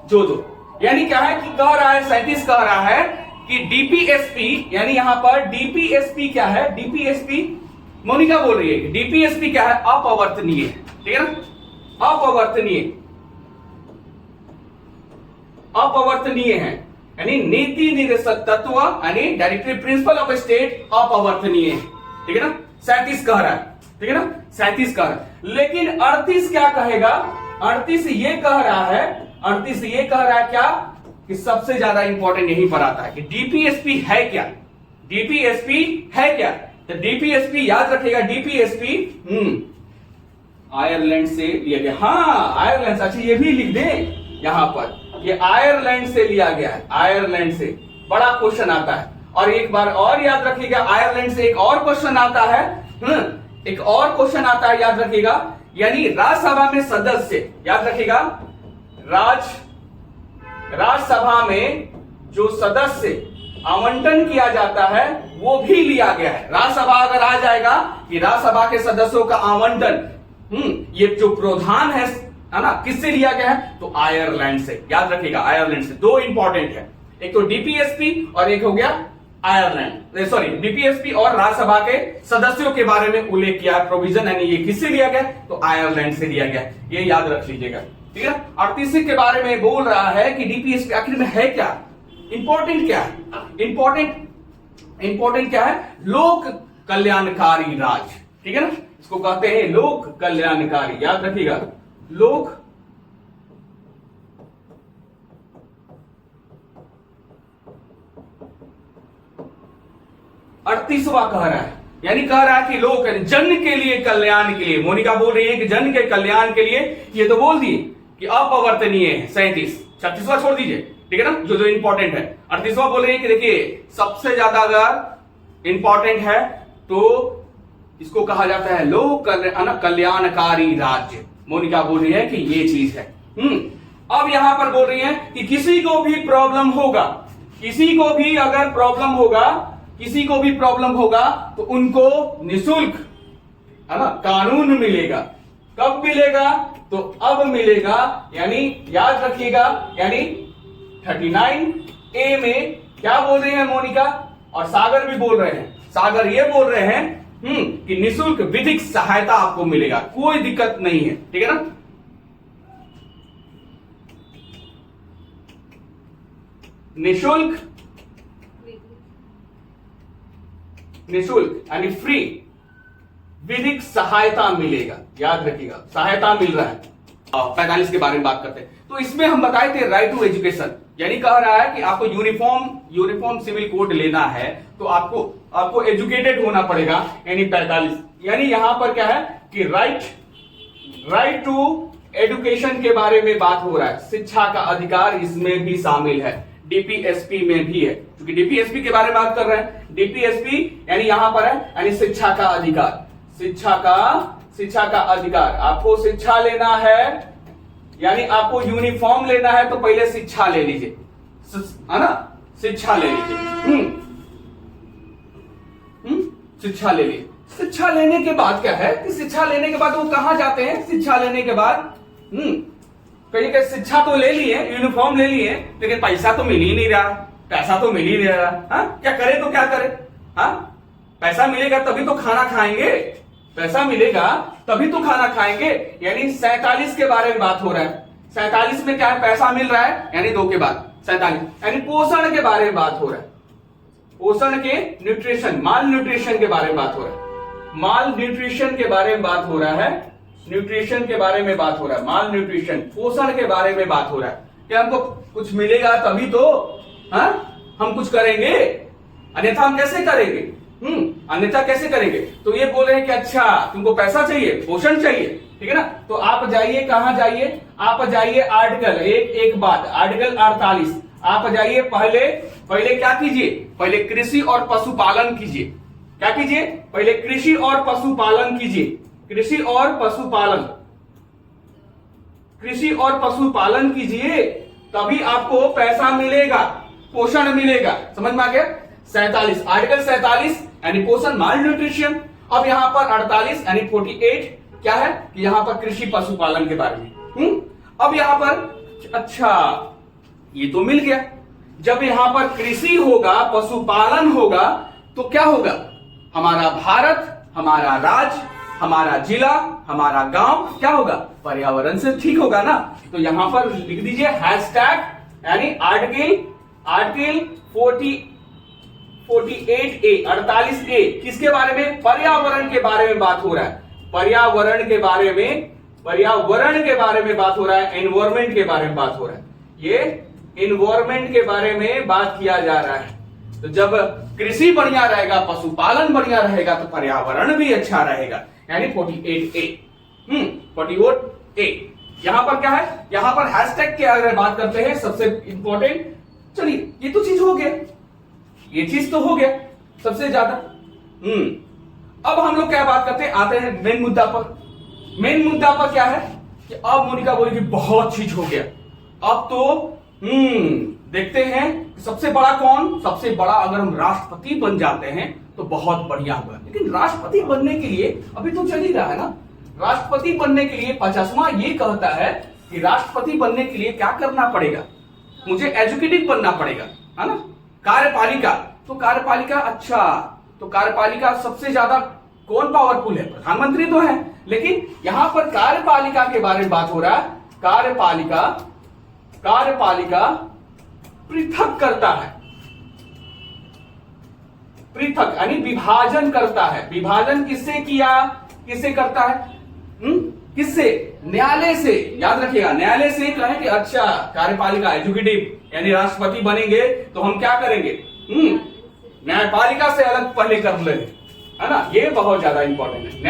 जो यानी क्या है कि कह रहा है 37 कह रहा है कि डीपीएसपी, यानी यहां पर डीपीएसपी क्या है, डीपीएसपी मोनिका बोल रही है कि डीपीएसपी क्या है, अपवर्तनीय, ठीक है ना, अपवर्तनीय है, यानी नीति निर्देशक तत्व यानी डायरेक्टरी प्रिंसिपल ऑफ स्टेट अपवर्तनीय है, ठीक है ना। 37 कह रहा है, ठीक है ना, 37 कह रहा है। लेकिन 38 क्या कहेगा, 38 ये कह रहा है क्या कि सबसे ज्यादा इंपॉर्टेंट यहीं पर आता है कि डीपीएसपी है क्या, डीपीएसपी है क्या। तो डीपीएसपी याद रखेगा, डीपीएसपी आयरलैंड से लिया गया, हाँ आयरलैंड, अच्छा ये भी लिख दे यहां पर, ये आयरलैंड से लिया गया है, आयरलैंड से बड़ा क्वेश्चन आता है। और एक बार और याद रखिएगा, आयरलैंड से एक और क्वेश्चन आता है, एक और क्वेश्चन आता है याद रखिएगा, यानी राज्यसभा में सदस्य, याद रखिएगा राज्यसभा में जो सदस्य आवंटन किया जाता है वो भी लिया गया है। राज्यसभा अगर आ जाएगा कि राज्यसभा के सदस्यों का आवंटन, ये जो प्रावधान है ना, किससे लिया गया है, तो आयरलैंड से, याद रखिएगा आयरलैंड से। 2 इंपॉर्टेंट है, एक तो डीपीएसपी और एक हो गया आयरलैंड, सॉरी डीपीएसपी और राज्यसभा के सदस्यों के बारे में उल्लेख किया प्रोविजन, यानी ये किससे लिया गया, तो आयरलैंड से लिया गया, ये याद रख लीजिएगा, ठीक है। 38 के बारे में बोल रहा है कि डीपीएसपी आखिर में है क्या, इंपॉर्टेंट क्या है, इंपॉर्टेंट क्या है, लोक कल्याणकारी राज, ठीक है ना, इसको कहते हैं लोक कल्याणकारी, याद रखिएगा लोक अड़तीसवां कह रहा है, यानी कह रहा है कि लोक जन के लिए, कल्याण के लिए। मोनिका बोल रही है कि जन के कल्याण के लिए, ये तो बोल दिए कि अपवर्तनीय है 37, 36वां छोड़ दीजिए, ठीक है ना, जो इंपॉर्टेंट है। 38वां बोल रही है कि देखिए सबसे ज्यादा अगर इंपॉर्टेंट है तो इसको कहा जाता है लोक कल्याणकारी राज्य। मोनिका बोल रही है कि ये चीज है। अब यहां पर बोल रही है कि किसी को भी प्रॉब्लम होगा, किसी को भी अगर प्रॉब्लम होगा, किसी को भी प्रॉब्लम होगा तो उनको निशुल्क, है ना, कानून मिलेगा। कब मिलेगा, तो अब मिलेगा, यानी याद रखिएगा, यानी 39A में क्या बोल रही है मोनिका, और सागर भी बोल रहे हैं, सागर ये बोल रहे हैं कि निशुल्क विधिक सहायता आपको मिलेगा, कोई दिक्कत नहीं है, ठीक है ना। निशुल्क यानी फ्री विधिक सहायता मिलेगा, याद रखिएगा सहायता मिल रहा है। 45 के बारे में बात करते हैं, तो इसमें हम बताए थे राइट टू एजुकेशन, यानी कह रहा है कि आपको यूनिफॉर्म सिविल कोड लेना है तो आपको एजुकेटेड होना पड़ेगा, यानी 45, यानी यहां पर क्या है कि राइट टू एजुकेशन के बारे में बात हो रहा है। शिक्षा का अधिकार इसमें भी शामिल है, डीपीएसपी में भी है, क्योंकि डीपीएसपी के बारे में बात कर रहे हैं। डीपीएसपी यानी यहां पर है, यानी शिक्षा का अधिकार, शिक्षा का अधिकार। आपको शिक्षा लेना है, यानी आपको यूनिफॉर्म लेना है तो पहले शिक्षा ले लीजिए, है ना, शिक्षा ले लीजिए, शिक्षा ले लीजिए। शिक्षा लेने के बाद क्या है कि शिक्षा लेने के बाद वो कहां जाते हैं, शिक्षा लेने के बाद कहीं के शिक्षा तो ले लिए, यूनिफॉर्म ले लिए, लेकिन पैसा तो मिल ही नहीं रहा, पैसा तो मिल ही नहीं रहा। क्या करे तो क्या करे, पैसा मिलेगा तभी तो खाना खाएंगे, पैसा मिलेगा तभी तो खाना खाएंगे। यानी 47 के बारे में बात हो रहा है। 47 में क्या है, पैसा मिल रहा है, यानी 2 के बाद 47, यानी पोषण के बारे में बात हो रहा है, पोषण के न्यूट्रिशन, माल न्यूट्रिशन के बारे में बात हो रहा है, माल न्यूट्रिशन के बारे में बात हो रहा है, न्यूट्रिशन के बारे में बात हो रहा है, माल न्यूट्रिशन पोषण के बारे में बात हो रहा है, कि हमको कुछ मिलेगा तभी तो हम कुछ करेंगे, अन्यथा हम कैसे करेंगे? अन्यथा कैसे करेंगे? तो ये बोल रहे हैं कि अच्छा तुमको पैसा चाहिए, पोषण चाहिए, ठीक है ना? तो आप जाइए, कहां जाइए? आप जाइए आर्टिकल एक बात, आर्टिकल 48 आप जाइए। पहले क्या कीजिए? पहले कृषि और पशुपालन कीजिए। क्या कीजिए? पहले कृषि और पशुपालन कीजिए। कृषि और पशुपालन, कृषि और पशुपालन कीजिए, तभी आपको पैसा मिलेगा, पोषण मिलेगा। समझ में आ गया? 47 आर्टिकल 47 यानी पोषण, माल न्यूट्रिशन। अब यहां पर 48 यानी 48 क्या है कि यहां पर कृषि पशुपालन के बारे में। अब यहां पर अच्छा ये तो मिल गया। जब यहां पर कृषि होगा, पशुपालन होगा, तो क्या होगा? हमारा भारत, हमारा राज्य, हमारा जिला, हमारा गांव क्या होगा? पर्यावरण से ठीक होगा ना। तो यहां पर लिख दीजिए हैशटैग यानी आर्टिकल 48A किसके बारे में? पर्यावरण के बारे में बात हो रहा है। पर्यावरण के बारे में बात हो रहा है, एनवायरमेंट के बारे में बात हो रहा है। ये एनवायरमेंट के बारे में बात किया जा रहा है। तो जब कृषि बढ़िया रहेगा, पशुपालन बढ़िया रहेगा, तो पर्यावरण भी अच्छा रहेगा, यानी 48A। 48A यहां पर क्या है? यहां पर हैशटैग की अगर बात करते हैं सबसे इंपॉर्टेंट, चलिए ये तो चीज हो गया, ये चीज तो हो गया सबसे ज्यादा। अब हम लोग क्या बात करते हैं, आते हैं मेन मुद्दा पर। मेन मुद्दा पर क्या है कि अब मोनिका बोली कि बहुत चीज हो गया, अब तो देखते हैं सबसे बड़ा कौन? सबसे बड़ा अगर हम राष्ट्रपति बन जाते हैं तो बहुत बढ़िया होगा। लेकिन राष्ट्रपति बनने के लिए अभी तो चल ही रहा है ना। राष्ट्रपति बनने के लिए 50वां ये कहता है कि राष्ट्रपति बनने के लिए क्या करना पड़ेगा? मुझे एजुकेटिव बनना पड़ेगा, है ना? कार्यपालिका, तो कार्यपालिका, अच्छा तो कार्यपालिका सबसे ज्यादा कौन पावरफुल है? प्रधानमंत्री तो है। लेकिन यहां पर कार्यपालिका के बारे में बात हो रहा है। कार्यपालिका पृथक करता है, पृथक यानी विभाजन करता है। विभाजन किससे किया? किससे करता है? किससे? न्यायालय से। याद रखिएगा, न्यायालय से कहें कि अच्छा कार्यपालिका एजुकेटिव यानी राष्ट्रपति बनेंगे तो हम क्या करेंगे? न्यायपालिका से अलग पहले कर ले, है ना? ये बहुत ज्यादा इंपॉर्टेंट है।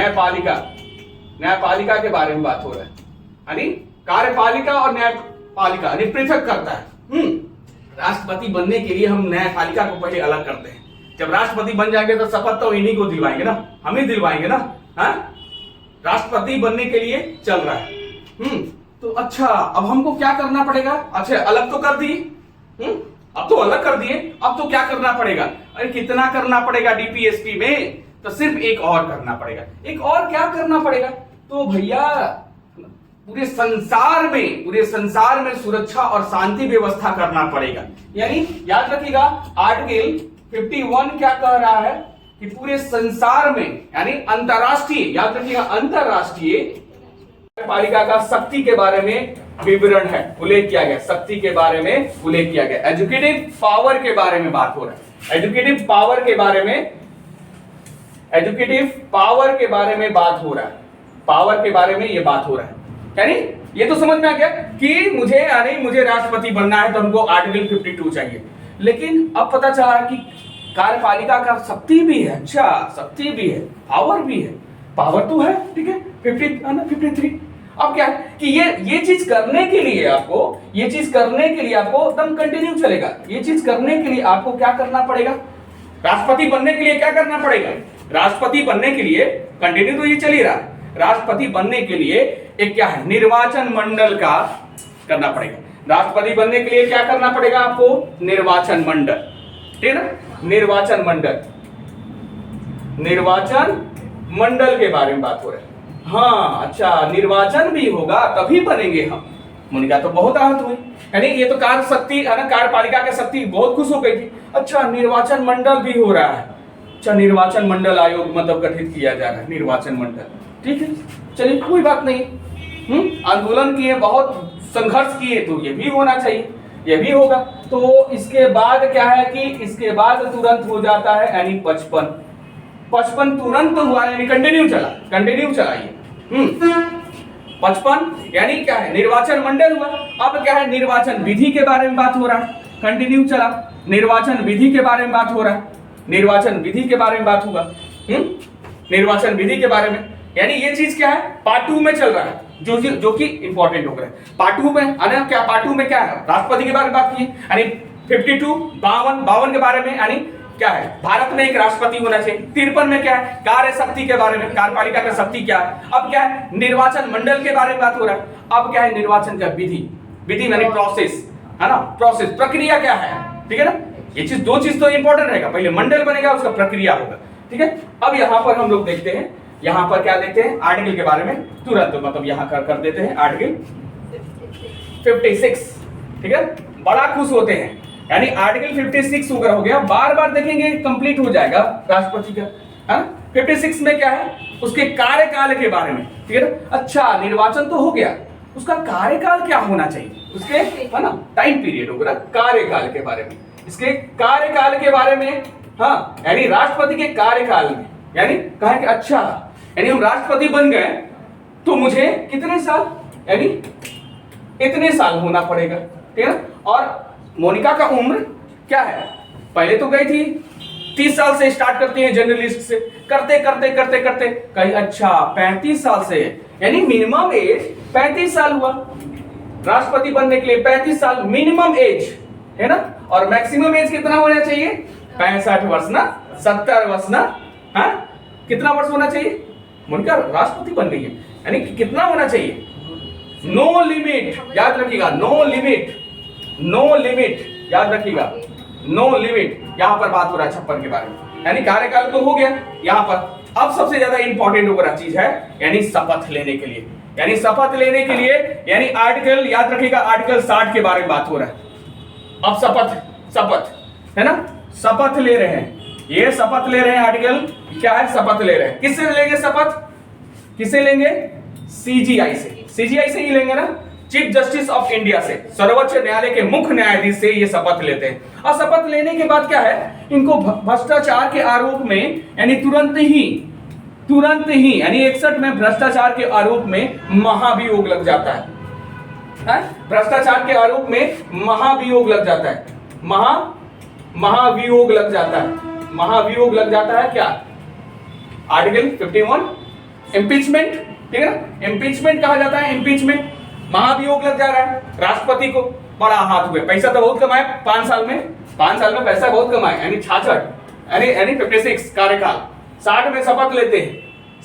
न्यायपालिका के बारे में बात हो रहा है, यानी कार्यपालिका और न्यायपालिका यानी पृथक करता है। राष्ट्रपति बनने के लिए हम न्यायपालिका को पहले अलग करते हैं। जब राष्ट्रपति बन जाएंगे तो शपथ तो इन्हीं को दिलवाएंगे ना, हम ही दिलवाएंगे ना। राष्ट्रपति बनने के लिए चल रहा है। तो अच्छा अब हमको क्या करना पड़ेगा? अच्छा अलग तो कर दिए, अब तो अलग कर दिए, अब तो क्या करना पड़ेगा? अरे कितना करना पड़ेगा डीपीएसपी में? तो सिर्फ एक और करना पड़ेगा। एक और क्या करना पड़ेगा? तो भैया पूरे संसार में सुरक्षा और शांति व्यवस्था करना पड़ेगा। यानी याद रखिएगा आर्टिकल 51 क्या कह रहा है कि पूरे संसार में यानी अंतरराष्ट्रीय, याद रखिएगा अंतरराष्ट्रीय कार्यपालिका का शक्ति के बारे में विवरण है, उल्लेख किया गया। शक्ति के बारे में उल्लेख किया गया। एजुकेटिव पावर के बारे में बात हो रहा है। एजुकेटिव पावर के बारे में बात हो रहा है। पावर के बारे में ये बात हो रहा है। यानी ये तो समझ में आ गया कि मुझे राष्ट्रपति बनना है तो हमको आर्टिकल 52 चाहिए। लेकिन अब पता चला कि कार्यपालिका का शक्ति भी है, अच्छा शक्ति भी है, पावर भी है। पावर तो है, ठीक है 53। अब क्या है कि ये चीज करने के लिए आपको एकदम कंटिन्यू चलेगा। ये चीज करने के लिए आपको क्या करना पड़ेगा? राष्ट्रपति बनने के लिए क्या करना पड़ेगा? राष्ट्रपति बनने के लिए कंटिन्यू तो ये चल ही रहा है। राष्ट्रपति बनने के लिए एक क्या है? निर्वाचन मंडल का करना पड़ेगा। राष्ट्रपति बनने के लिए क्या करना पड़ेगा आपको? निर्वाचन मंडल, ठीक है ना? निर्वाचन मंडल के बारे में बात हो रही है। हाँ अच्छा निर्वाचन भी होगा तभी बनेंगे हम। मोनिका तो बहुत आहत हुई, यानी ये तो कार्य शक्ति है ना, कार्यपालिका की शक्ति बहुत खुश हो गई थी। अच्छा निर्वाचन मंडल भी हो रहा है। अच्छा निर्वाचन मंडल आयोग मतलब गठित किया जा रहा है, निर्वाचन मंडल, ठीक है चलिए कोई बात नहीं। आंदोलन किए, बहुत संघर्ष किए, तो ये भी होना चाहिए, ये भी होगा। तो इसके बाद क्या है कि इसके बाद तुरंत हो जाता है यानी 55 तुरंत हुआ यानी कंटिन्यू चला ये। 55 यानी क्या है, निर्वाचन मंडल हुआ। अब क्या है, निर्वाचन विधि के बारे में बात हो रहा है, कंटिन्यू चला, निर्वाचन विधि के बारे में बात हो रहा है, निर्वाचन विधि के बारे में बात हुआ, निर्वाचन विधि के बारे में, यानी ये चीज क्या है, पार्ट 2 में चल रहा है, जो कि इंपॉर्टेंट हो गया है। पार्ट 2 में क्या, पार्ट 2 में क्या है, राष्ट्रपति के बारे में बात की, यानी 52 52 के बारे में, यानी क्या है, भारत में एक राष्ट्रपति होना चाहिए। 53 में क्या है, कार्य शक्ति के बारे में, कार्यपालिका का शक्ति क्या है। अब क्या है, निर्वाचन मंडल के बारे में बात हो रहा है। अब क्या है, निर्वाचन का विधि, विधि यानी प्रोसेस, है ना, प्रोसेस, प्रक्रिया क्या है, ठीक है ना। ये चीज, दो चीज तो इंपॉर्टेंट रहेगा, पहले मंडल बनेगा, उसका प्रक्रिया होगा, ठीक है। अब यहां पर हम लोग देखते हैं, यहां पर क्या देखते हैं, आर्टिकल के बारे में तुरंत, मतलब यहां कर देते हैं आर्टिकल 56, ठीक है। बड़ा खुश होते हैं, यानी आर्टिकल 56 अगर हो गया, बार बार देखेंगे कंप्लीट हो जाएगा राष्ट्रपति का, है। 56 में क्या है, उसके कार्यकाल के बारे में, ठीक है ना। अच्छा, निर्वाचन तो हो गया, उसका कार्यकाल क्या होना चाहिए, उसके, है ना, टाइम पीरियड होगा, कार्यकाल के बारे में, इसके कार्यकाल के बारे में, हाँ, यानी राष्ट्रपति के कार्यकाल में, यानी कहा कि अच्छा, यानी हम राष्ट्रपति बन गए तो मुझे कितने साल, यानी इतने साल होना पड़ेगा, ठीक है। और मोनिका का उम्र क्या है, पहले तो गई थी 30 साल से स्टार्ट करते हैं जर्नलिस्ट से, करते करते करते करते कहीं अच्छा 35 साल से, यानी मिनिमम एज 35 साल हुआ राष्ट्रपति बनने के लिए, 35 साल मिनिमम एज, है ना। और मैक्सिमम एज कितना होना चाहिए, 65 वर्ष ना, 70 वर्ष ना, हाँ, कितना वर्ष होना चाहिए, मोनिका राष्ट्रपति बन गई है, यानी कि कितना होना चाहिए, नो लिमिट, याद रखिएगा, नो लिमिट, नो लिमिट, याद रखिएगा, नो लिमिट। यहां पर बात हो रहा है 56 के बारे में, यानी कार्यकाल तो हो गया यहां पर। अब सबसे ज्यादा इंपॉर्टेंट वगैरह चीज है, यानी शपथ लेने के लिए, यानी शपथ लेने के लिए, यानी आर्टिकल, याद रखिएगा, आर्टिकल 60 के बारे में बात हो रहा है। अब शपथ, है ना, शपथ ले रहे हैं, ये शपथ ले रहे हैं, आर्टिकल क्या है, शपथ ले रहे हैं। किससे लेंगे शपथ, किससे लेंगे, सीजीआई से ही लेंगे ना, चीफ जस्टिस ऑफ इंडिया से, सर्वोच्च न्यायालय के मुख्य न्यायाधीश से ये शपथ लेते हैं। और शपथ लेने के बाद क्या है, इनको भ्रष्टाचार के आरोप में, यानी तुरंत ही, यानी 61 में भ्रष्टाचार के आरोप में महाभियोग लग जाता है, भ्रष्टाचार के आरोप में महाभियोग लग जाता है, महाभियोग लग जाता है, महाभियोग लग जाता है क्या, आर्टिकल 51 इम्पीचमेंट, ठीक है ना, इम्पीचमेंट कहा जाता है, इम्पीचमेंट, महाभियोग लग जा रहा है राष्ट्रपति को। बड़ा हाथ हुए, पैसा तो बहुत कमाए 5 साल में, 5 साल में पैसा बहुत कमाए, यानी 66, यानी 56 कार्यकाल, 60 में शपथ लेते हैं,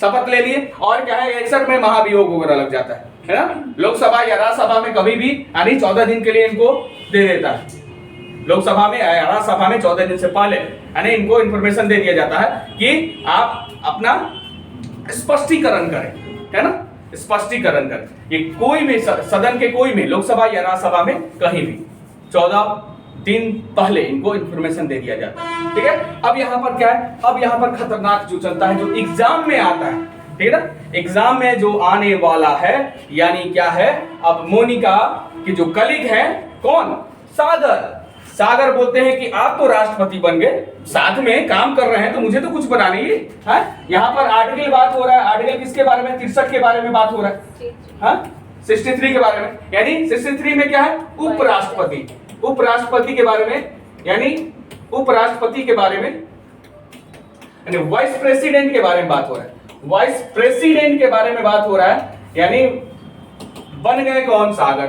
शपथ ले लिए, और क्या है 61 में महाभियोग वगैरह लग जाता है ना। लोकसभा या राज्यसभा में कभी भी, यानी 14 दिन के लिए इनको दे देता है, लोकसभा में या राज्यसभा में 14 दिन से पहले, यानी इनको इंफॉर्मेशन दे दिया जाता है कि आप अपना स्पष्टीकरण करें, है ना, स्पष्टीकरण करें। ये कोई भी सदन के कोई भी, लोकसभा या राज्यसभा में कहीं भी 14 दिन पहले इनको इंफॉर्मेशन दे दिया जाता है, ठीक है। अब यहाँ पर क्या है, अब यहाँ पर खतरनाक जो चलता है, जो एग्जाम में आता है, ठीक है ना, एग्जाम में जो आने वाला है, यानी क्या है, अब मोनिका की जो कलीग है, कौन, सागर बोलते हैं कि आप तो राष्ट्रपति बन गए, साथ में काम कर रहे हैं, तो मुझे तो कुछ बना नहीं है। यहाँ पर आर्टिकल बात हो रहा है, आर्टिकल किसके बारे में, 63 के बारे में बात हो रहा है, 63 के बारे में, यानी 63 में क्या है, उपराष्ट्रपति, उपराष्ट्रपति के बारे में, यानी उपराष्ट्रपति के बारे में, यानी वाइस प्रेसिडेंट के बारे में बात हो रहा है, वाइस प्रेसिडेंट के बारे में बात हो रहा है, यानी बन गए कौन, सागर,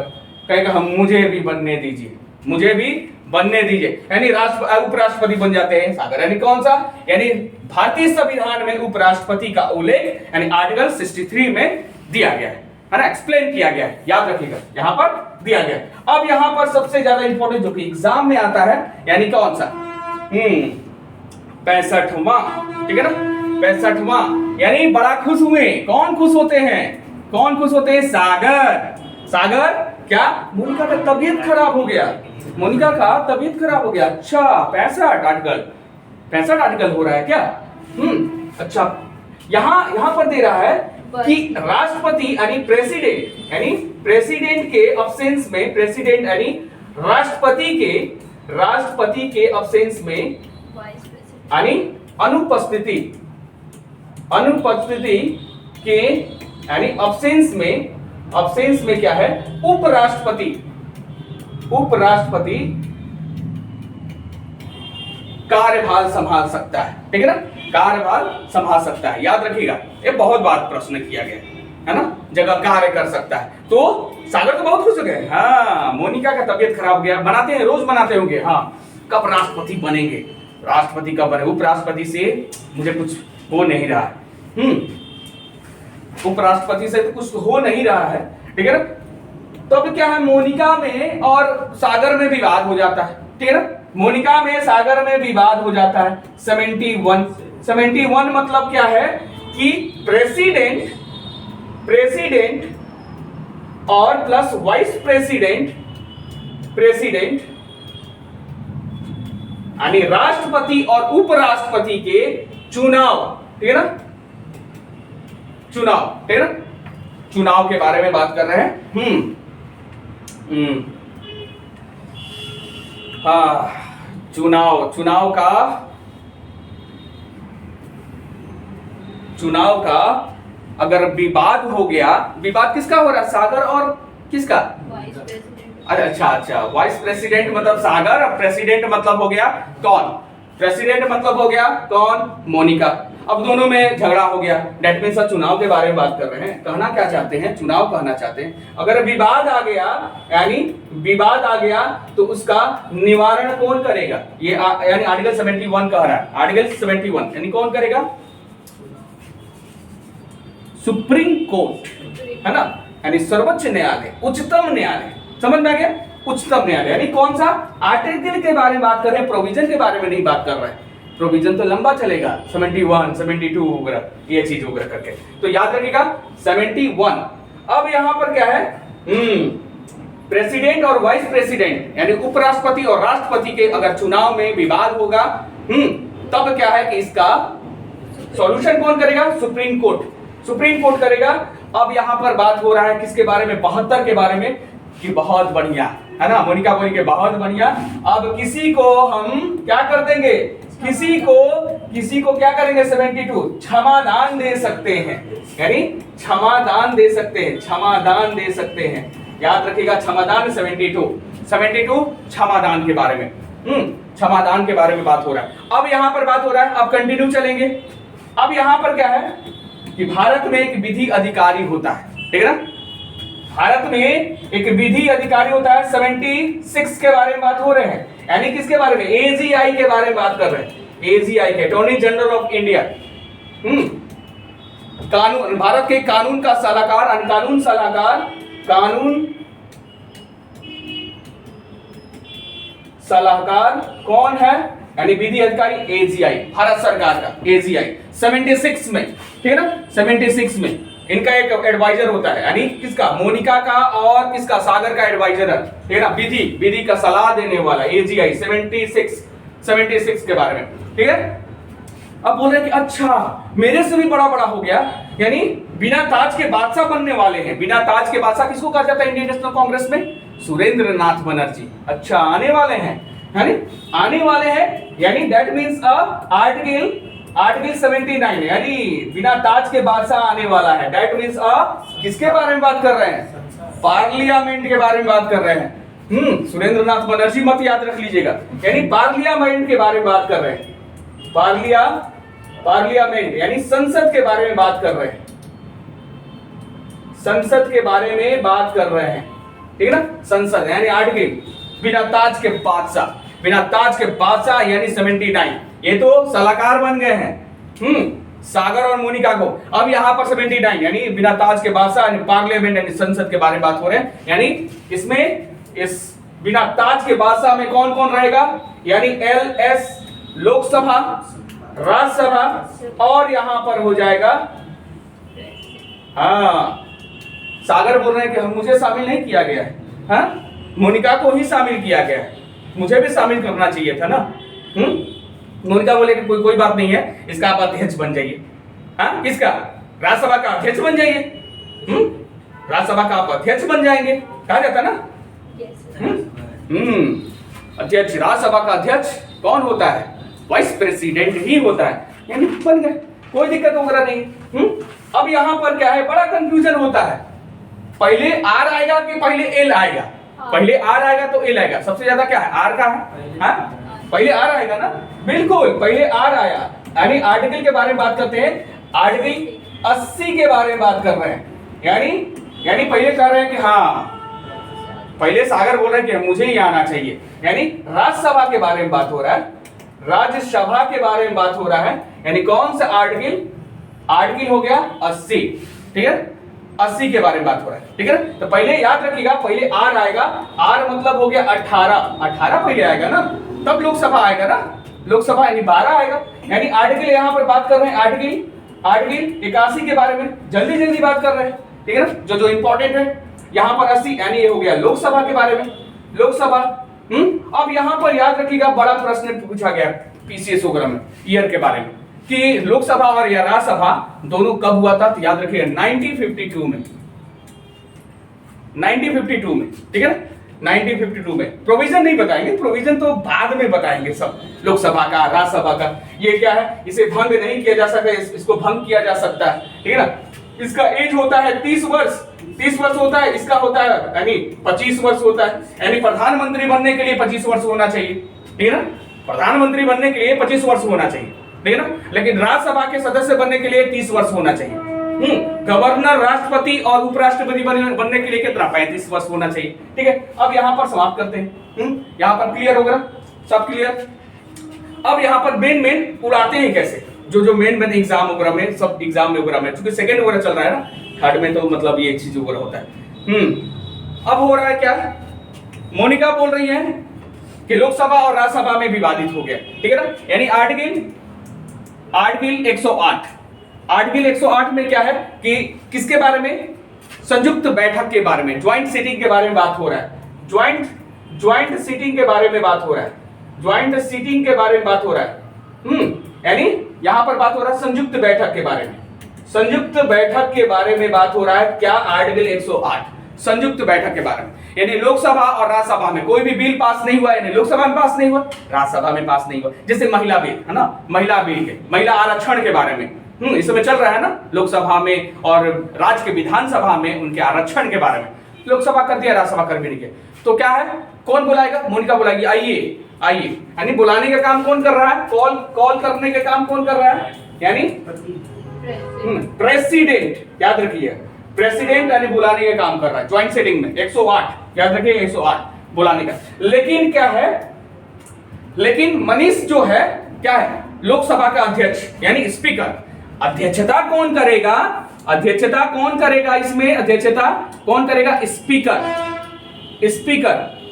कहेगा हम, मुझे भी बनने दीजिए, मुझे भी बनने दीजिए, यानी उपराष्ट्रपति बन जाते हैं सागर, यानी कौन सा, यानी भारतीय संविधान में उपराष्ट्रपति का उल्लेख, यानी आर्टिकल 63 में दिया गया है ना, एक्सप्लेन किया गया है, याद रखिएगा, यहां पर दिया गया। अब यहां पर सबसे ज्यादा इंपॉर्टेंट जो कि एग्जाम में आता है, यानी कौन सा, 65वां, ठीक है ना, 65वां, यानी बड़ा खुश हुए, कौन खुश होते हैं, कौन खुश होते हैं, सागर क्या, मोनिका का तबीयत खराब हो गया, मोनिका का तबीयत खराब हो गया, अच्छा 65 आर्टिकल हो रहा है क्या, अच्छा, यहां पर दे रहा है कि राष्ट्रपति यानी प्रेसिडेंट के अब्सेंस में, प्रेसिडेंट यानी राष्ट्रपति के अब्सेंस में, यानी अनुपस्थिति के, यानी अब्सेंस में ऑप्शंस में क्या है, उपराष्ट्रपति, उपराष्ट्रपति कार्यभार संभाल सकता है, ठीक है ना, कार्यभार संभाल सकता है, याद रखिएगा, ये बहुत बार प्रश्न किया गया है ना, जगह कार्य कर सकता है। तो सागर तो बहुत खुश हो गए, हाँ मोनिका का तबीयत खराब हो गया, बनाते हैं, रोज बनाते होंगे, हाँ कब राष्ट्रपति बनेंगे, राष्ट्रपति कब बने, उपराष्ट्रपति से मुझे कुछ हो नहीं रहा है, उपराष्ट्रपति से तो कुछ हो नहीं रहा है, ठीक है ना। तो अब क्या है, मोनिका में और सागर में विवाद हो जाता है, ठीक है ना, मोनिका में सागर में विवाद हो जाता है। 71 मतलब क्या है कि प्रेसिडेंट, प्रेसिडेंट और प्लस वाइस प्रेसिडेंट, प्रेसिडेंट यानी राष्ट्रपति और उपराष्ट्रपति के चुनाव, ठीक है ना, चुनाव, ठीक है ना, चुनाव के बारे में बात कर रहे हैं। हाँ चुनाव का अगर विवाद हो गया, विवाद किसका हो रहा है, सागर और किसका, अच्छा वाइस प्रेसिडेंट मतलब सागर, और प्रेसिडेंट मतलब हो गया कौन, प्रेसिडेंट मतलब हो गया कौन, मोनिका। अब दोनों में झगड़ा हो गया, डेट मीन्स चुनाव के बारे में बात कर रहे हैं, कहना क्या चाहते हैं, चुनाव कहना चाहते हैं। अगर विवाद आ गया, यानी विवाद आ गया तो उसका निवारण कौन करेगा, ये यानी आर्टिकल 71 कह रहा है, आर्टिकल 71 यानी कौन करेगा, सुप्रीम कोर्ट, है ना, यानी सर्वोच्च न्यायालय, उच्चतम न्यायालय, समझ में आ गया, उच्चतम न्यायालय यानी कौन सा, आर्टिकल के बारे में बात कर रहे हैं, प्रोविजन के बारे में नहीं बात कर रहे हैं, प्रोविजन तो लंबा चलेगा, 71, 72 वगैरह ये चीज वगैरह करके, तो याद रखिएगा 71। अब यहां पर क्या है, प्रेसिडेंट और वाइस प्रेसिडेंट यानी उपराष्ट्रपति और राष्ट्रपति के अगर चुनाव में विवाद होगा, तब क्या है कि इसका सॉल्यूशन कौन करेगा, सुप्रीम कोर्ट, सुप्रीम कोर्ट करेगा। अब यहां पर बात हो रहा है किसके बारे में, 72 के बारे में, कि बहुत बढ़िया, है ना, मोनिका बोली के बहुत बढ़िया। अब किसी को हम क्या कर देंगे, किसी को क्या करेंगे, 72 क्षमादान दे सकते हैं, यानी क्षमादान दे सकते हैं, क्षमादान दे सकते हैं, याद रखिएगा क्षमादान 72 क्षमादान के बारे में, क्षमादान के बारे में बात हो रहा है। अब यहां पर बात हो रहा है, अब कंटिन्यू चलेंगे। अब यहां पर क्या है कि भारत में एक विधि अधिकारी होता है, ठीक है ना, भारत में एक विधि अधिकारी होता है, 76 के बारे में बात हो रहे हैं, यानी किसके बारे में, एजीआई के बारे में बात कर रहे हैं, एजीआई के, अटॉर्नी जनरल ऑफ इंडिया, कानून, भारत के कानून का सलाहकार, कानून सलाहकार, कानून सलाहकार कौन है, यानी विधि अधिकारी एजीआई, भारत सरकार का एजीआई 76 में, ठीक है ना, 76 में इनका एक एडवाइजर होता है, यानी किसका, मोनिका का और किसका, सागर का एडवाइजर है, ठीक है ना, विधि का सलाह देने वाला एजीआई 76 के बारे में, ठीक है। अब बोल रहे हैं कि अच्छा मेरे से भी बड़ा हो गया, यानी बिना ताज के बादशाह बनने वाले हैं। बिना ताज के बादशाह किसको कहा जाता है इंडियन नेशनल कांग्रेस में, सुरेंद्र नाथ बनर्जी, अच्छा आने वाले हैं, यानी आने वाले हैं, यानी दैट मींस आर्टिकल 79, यानी बिना ताज के बादशाह आने वाला है, दैट मींस किसके बारे में बात कर रहे हैं, पार्लियामेंट के बारे में बात कर रहे हैं। सुरेंद्र नाथ बनर्जी मत याद रख लीजिएगा, यानी पार्लियामेंट के बारे में बात कर रहे हैं, पार्लियामेंट यानी संसद के बारे में बात कर रहे हैं, संसद के बारे में बात कर रहे हैं, ठीक है ना, संसद यानी आर्टिकल, बिना ताज के बादशाह यानी 79, ये तो सलाहकार बन गए हैं सागर और मोनिका को। अब यहां पर 79 यानी बिना ताज के बादशाह यानी पार्लियामेंट यानी संसद के बारे में बात हो रहे हैं, यानी इसमें इस बिना ताज के बादशाह में कौन कौन रहेगा, यानी LS लोकसभा, राज्यसभा और यहां पर हो जाएगा, हाँ सागर बोल रहे हैं कि हम मुझे शामिल नहीं किया गया है, हाँ मोनिका को ही शामिल किया गया है, मुझे भी शामिल करना चाहिए था ना। मोनिका बोले कि कोई बात नहीं है, इसका आप अध्यक्ष बन जाइए, हाँ किसका, राज्यसभा का अध्यक्ष बन जाइए, राज्यसभा का आप अध्यक्ष बन जाएंगे, कहा जाता ना। अध्यक्ष, राज्यसभा का अध्यक्ष कौन होता है, वाइस प्रेसिडेंट ही होता है, यानी बन गए, कोई दिक्कत वगैरह नहीं। अब यहां पर क्या है, बड़ा कंफ्यूजन होता है, पहले आर आएगा कि पहले एल आएगा? पहले आर आएगा तो एल आएगा। सबसे ज्यादा क्या है? आर का है। हाँ, पहले आर आएगा ना, बिल्कुल पहले आर आया। यानी आर्टिकल के बारे में बात करते हैं, आर्टिकल 80 के बारे में बात कर रहे हैं। यानी पहले कह रहे हैं कि हाँ, पहले सागर बोल रहे हैं कि मुझे ही आना चाहिए। यानी राज्यसभा के बारे में बात हो रहा है, राज्यसभा के बारे में बात हो रहा है। यानी कौन सा आर्टिकल? आर्टिकल हो गया 80, ठीक है, 80 के बारे में बात हो रहा है, ठीक है। तो पहले याद रखिएगा, पहले आर आएगा। आर मतलब हो गया 18 पहले आएगा ना, तब लोकसभा आएगा ना, लोकसभा यानी 12 आएगा। यानी आर्टिकल यहां पर बात कर रहे हैं, आर्टिकल 81 के बारे में जल्दी बात कर रहे हैं, ठीक है ना, जो इंपॉर्टेंट है। यहां पर 80 यानी ये हो गया लोकसभा के बारे में, लोकसभा। अब यहां पर याद रखिएगा, बड़ा प्रश्न पूछा गया पीसीएस वगैरह में ईयर के बारे में कि लोकसभा और या राज्यसभा दोनों कब हुआ था। तो याद रखिएगा 1952 में, 1952 में, ठीक है ना, 1952 में। प्रोविजन नहीं बताएंगे, प्रोविजन तो बाद में बताएंगे सब, लोकसभा का, राज्यसभा का। ये क्या है, इसे भंग नहीं किया जा सकता, इसको भंग किया जा सकता है, ठीक है ना। इसका एज होता है 30 वर्ष, 30 वर्ष होता है। इसका होता है यानी 25 वर्ष होता है। यानी प्रधानमंत्री बनने के लिए 25 वर्ष होना चाहिए, ठीक है ना, प्रधानमंत्री बनने के लिए 25 वर्ष होना चाहिए, ठीक है ना। लेकिन राज्यसभा के सदस्य बनने के लिए 30 वर्ष होना चाहिए। गवर्नर, राष्ट्रपति और उपराष्ट्रपति बनने के लिए कितना? 35 वर्ष होना चाहिए, ठीक है। अब यहां पर समाप्त करते हैं। यहां पर क्लियर हो गया, सब क्लियर। अब यहां पर मेन उड़ाते हैं कैसे, जो मेन एग्जाम वगैरह में, सब एग्जाम में वगैरह में, क्योंकि सेकंड वगैरह चल रहा है ना, थर्ड में तो मतलब ये चीज वगैरह होता है। अब हो रहा है क्या, मोनिका बोल रही है कि लोकसभा और राज्यसभा में विवादित हो गया, ठीक है ना। यानी आर्टिकल 108, आर्टिकल 108 में क्या है कि किसके बारे में? संयुक्त बैठक के बारे में, ज्वाइंट सीटिंग के बारे में बात हो रहा है। ज्वाइंट सीटिंग के बारे में बात हो रहा है, ज्वाइंट सीटिंग के बारे में बात हो रहा है। यानी यहां पर बात हो रहा है संयुक्त बैठक के बारे में, संयुक्त बैठक के बारे में बात हो रहा है। क्या? आर्टिकल 108, संयुक्त बैठक के बारे में। यानी लोकसभा और राज्यसभा में कोई भी बिल पास नहीं हुआ, यानी लोकसभा में पास नहीं हुआ, राज्यसभा में पास नहीं हुआ। जैसे महिला बिल है ना, महिला बिल के, महिला आरक्षण के बारे में इस समय चल रहा है ना, लोकसभा में और राज्य के विधानसभा में उनके आरक्षण के बारे में लोकसभा कर दिया, राज्यसभा कर भी नहीं किया। तो क्या है, कौन बुलाएगा? मोनिका बुलाएगी, आइए। यानी बुलाने का काम कौन कर रहा है? कॉल करने का काम कौन कर रहा है? यानी प्रेसिडेंट, याद रखिए, प्रेसिडेंट यानी बुलाने का काम कर रहा है ज्वाइंट सेटिंग में। 108 याद रखिए, 108 बुलाने का। लेकिन क्या है, लेकिन मनीष जो है क्या है? लोकसभा का अध्यक्ष यानी स्पीकर। अध्यक्षता कौन करेगा? अध्यक्षता कौन करेगा इसमें? अध्यक्षता कौन करेगा? स्पीकर।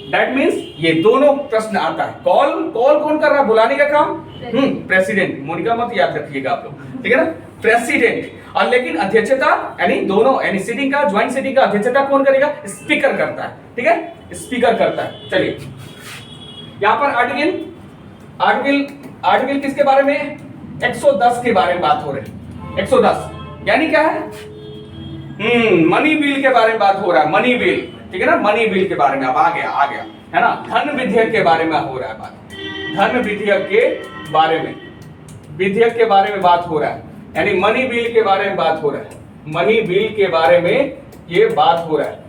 दैट मीन्स ये दोनों प्रश्न आता है। कॉल कौन कर रहा है? बुलाने का काम प्रेसिडेंट। मोनिका मत याद रखिएगा आप लोग, ठीक है ना, प्रेसिडेंट। और लेकिन अध्यक्षता यानी दोनों, यानी सीटिंग का, ज्वाइंट सीटिंग का अध्यक्षता कौन करेगा? स्पीकर करता है, ठीक है, स्पीकर करता है। चलिए यहां पर आर्टिकल किसके बारे में? 110 के बारे में बात हो रही है। 110 यानी क्या है? मनी बिल के बारे में बात हो रहा है, मनी बिल, ठीक है ना, मनी बिल के बारे में। अब आ गया है ना, धन विधेयक के बारे में हो रहा है बात, धन विधेयक के बारे में, विधेयक के बारे में बात हो रहा है। यानी मनी बिल के बारे में बात हो रहा है, मनी बिल के बारे में ये बात हो रहा है।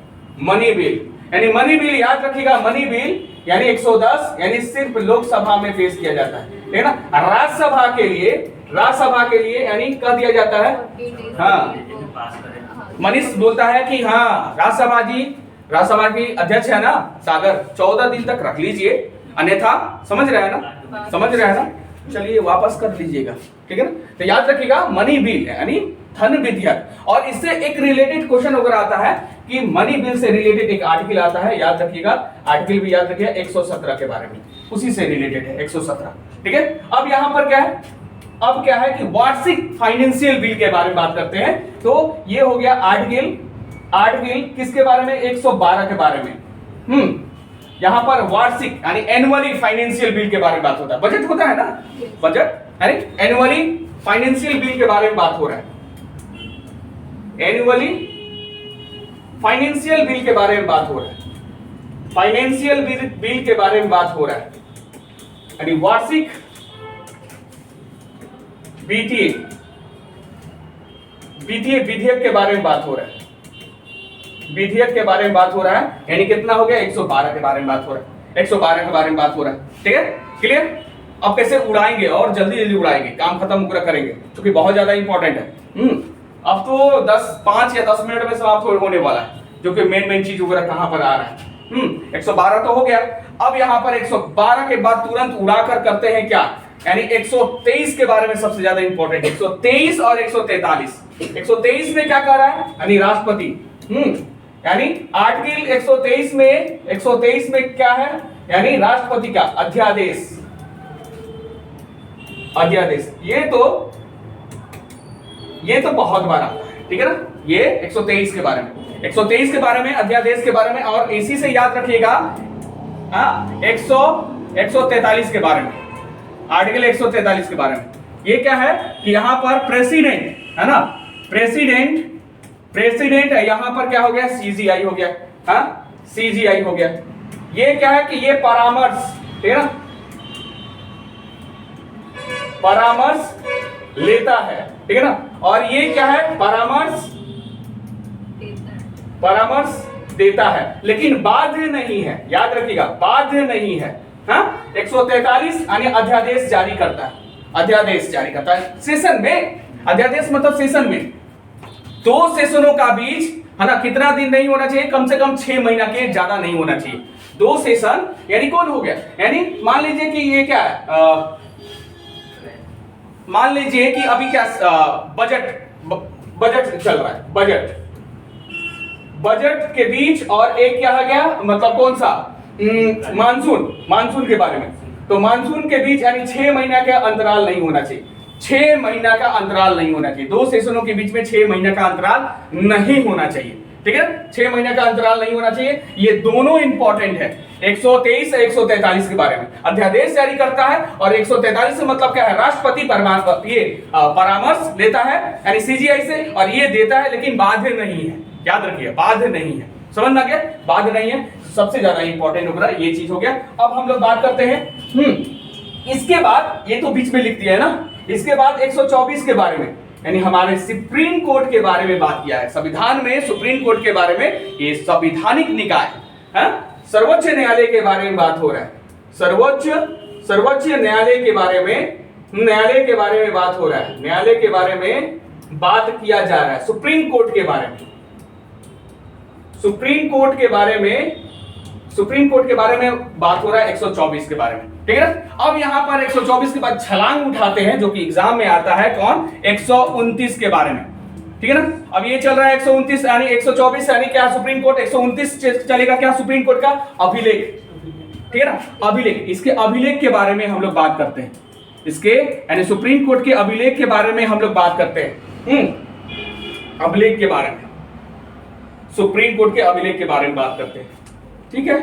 मनी बिल यानी मनी बिल याद रखिएगा, मनी बिल यानी 110 यानी सिर्फ लोकसभा में पेश किया जाता है, ठीक है ना। राज्यसभा के लिए यानी कह दिया जाता है, हाँ, मनीष बोलता है कि हाँ राज्यसभा की अध्यक्ष है ना सागर, 14 दिन तक रख लीजिए, अन्यथा समझ रहे हैं ना, चलिए वापस कर लीजिएगा, ठीक है ना। तो याद रखिएगा मनी बिल यानी धन विधेयक। और इससे एक रिलेटेड क्वेश्चन वगैरह आता है कि मनी बिल से रिलेटेड एक आर्टिकल आता है, याद रखिएगा, आर्टिकल भी याद रखिएगा 117 के बारे में, उसी से रिलेटेड है 117, ठीक है। अब यहां पर क्या है, अब क्या है कि वार्षिक फाइनेंशियल बिल के बारे में बात करते हैं। तो ये हो गया आर्टिकल किसके बारे में? 112 के बारे में। यहां पर वार्षिक यानी एनुअली फाइनेंशियल बिल के बारे में बात होता है। बजट होता है ना, बजट यानी एनुअली फाइनेंशियल बिल के बारे में बात हो रहा है, एनुअली फाइनेंशियल बिल के बारे में बात हो रहा है, फाइनेंशियल बिल के बारे में बात हो रहा है, यानी वार्षिक बीटीए विधेयक के बारे में बात हो रहा है, विधेयक के बारे में बात हो रहा है, यानी कितना हो गया 112 के बारे में बात हो रहा है, 112 के बारे में बात हो रहा है। ठीक है, क्लियर। अब कैसे उड़ाएंगे और जल्दी जल्दी उड़ाएंगे, काम खत्म पूरा करेंगे क्योंकि बहुत ज्यादा इंपॉर्टेंट है। अब तो 5 या 10 मिनट में समाप्त होने वाला है, जो कि मेन चीज वगैरह कहां पर आ रहा है। 112 तो हो गया। अब यहां पर 112 के बाद तुरंत उड़ाकर करते हैं क्या, यानी 123 के बारे में सबसे ज्यादा इंपॉर्टेंट, 123 और 143। 123 में क्या कह रहा है, यानी राष्ट्रपति। यानी आर्टिकल 123 में क्या है, यानी राष्ट्रपति का अध्यादेश। ये तो बहुत बार आता है, ठीक है ना। ये 123 के बारे में, 123 के बारे में, अध्यादेश के बारे में, और इसी से याद रखिएगा 143 के बारे में, आर्टिकल 143 के बारे में। ये क्या है कि यहां पर प्रेसिडेंट है ना, प्रेसिडेंट है, यहां पर क्या हो गया, सीजीआई हो गया। सीजीआई हो गया। ये क्या है कि ये परामर्श, ठीक है ना, परामर्श लेता है, ठीक है ना। और ये क्या है, परामर्श देता है, लेकिन बाध्य नहीं है, याद रखिएगा, बाध्य नहीं है। 143 यानी अध्यादेश जारी करता है, अध्यादेश जारी करता है सेशन में। अध्यादेश मतलब सेशन में, 2 सेशनों का बीच है ना कितना दिन नहीं होना चाहिए, कम से कम 6 महीना के ज्यादा नहीं होना चाहिए। 2 सेशन यानी कौन हो गया, यानी मान लीजिए कि ये क्या है, मान लीजिए कि अभी क्या बजट चल रहा है, बजट के बीच, और एक क्या है गया, मतलब कौन सा, मानसून के बारे में। तो मानसून के बीच यानी 6 महीना का अंतराल नहीं होना चाहिए, 6 महीना का अंतराल नहीं होना चाहिए। 2 सेशनों के बीच में 6 महीना का अंतराल नहीं होना चाहिए, ठीक है। 6 महीने का अंतराल नहीं होना चाहिए। ये दोनों इंपॉर्टेंट है, 123 और 143 के बारे में। अध्यादेश जारी करता है, और 143 से मतलब क्या है, राष्ट्रपति परामर्श लेता है यानी सीजीआई से, और ये देता है लेकिन बाध्य नहीं है, याद रखिए, बाध्य नहीं है। समझ में आ गया, बाध्य नहीं है, सबसे ज्यादा इंपॉर्टेंट होगा ये चीज हो गया। अब हम लोग बात करते हैं इसके बाद, ये तो बीच में लिख दिया है ना, इसके बाद 124 के बारे में, यानी हमारे सुप्रीम कोर्ट के बारे में बात किया है। संविधान में सुप्रीम कोर्ट के बारे में, ये संवैधानिक निकाय है, सर्वोच्च न्यायालय के बारे में बात हो रहा है। सर्वोच्च न्यायालय के बारे में बात हो रहा है, न्यायालय के बारे में बात किया जा रहा है, सुप्रीम कोर्ट के बारे में, सुप्रीम कोर्ट के बारे में बात हो रहा है 124 के बारे में, ठीक है ना। अब यहां पर 124 के बाद छलांग उठाते हैं, जो कि एग्जाम में आता है, कौन, 129 के बारे में, ठीक है ना। अब ये चल रहा है 129 यानी 124 यानी क्या, सुप्रीम कोर्ट, 129 चलेगा क्या, सुप्रीम कोर्ट का अभिलेख, ठीक है ना, अभिलेख। इसके अभिलेख के बारे में हम लोग बात करते हैं, इसके यानी सुप्रीम कोर्ट के अभिलेख के बारे में हम लोग बात करते हैं। अभिलेख के बारे में, सुप्रीम कोर्ट के अभिलेख के बारे में बात करते हैं, ठीक है।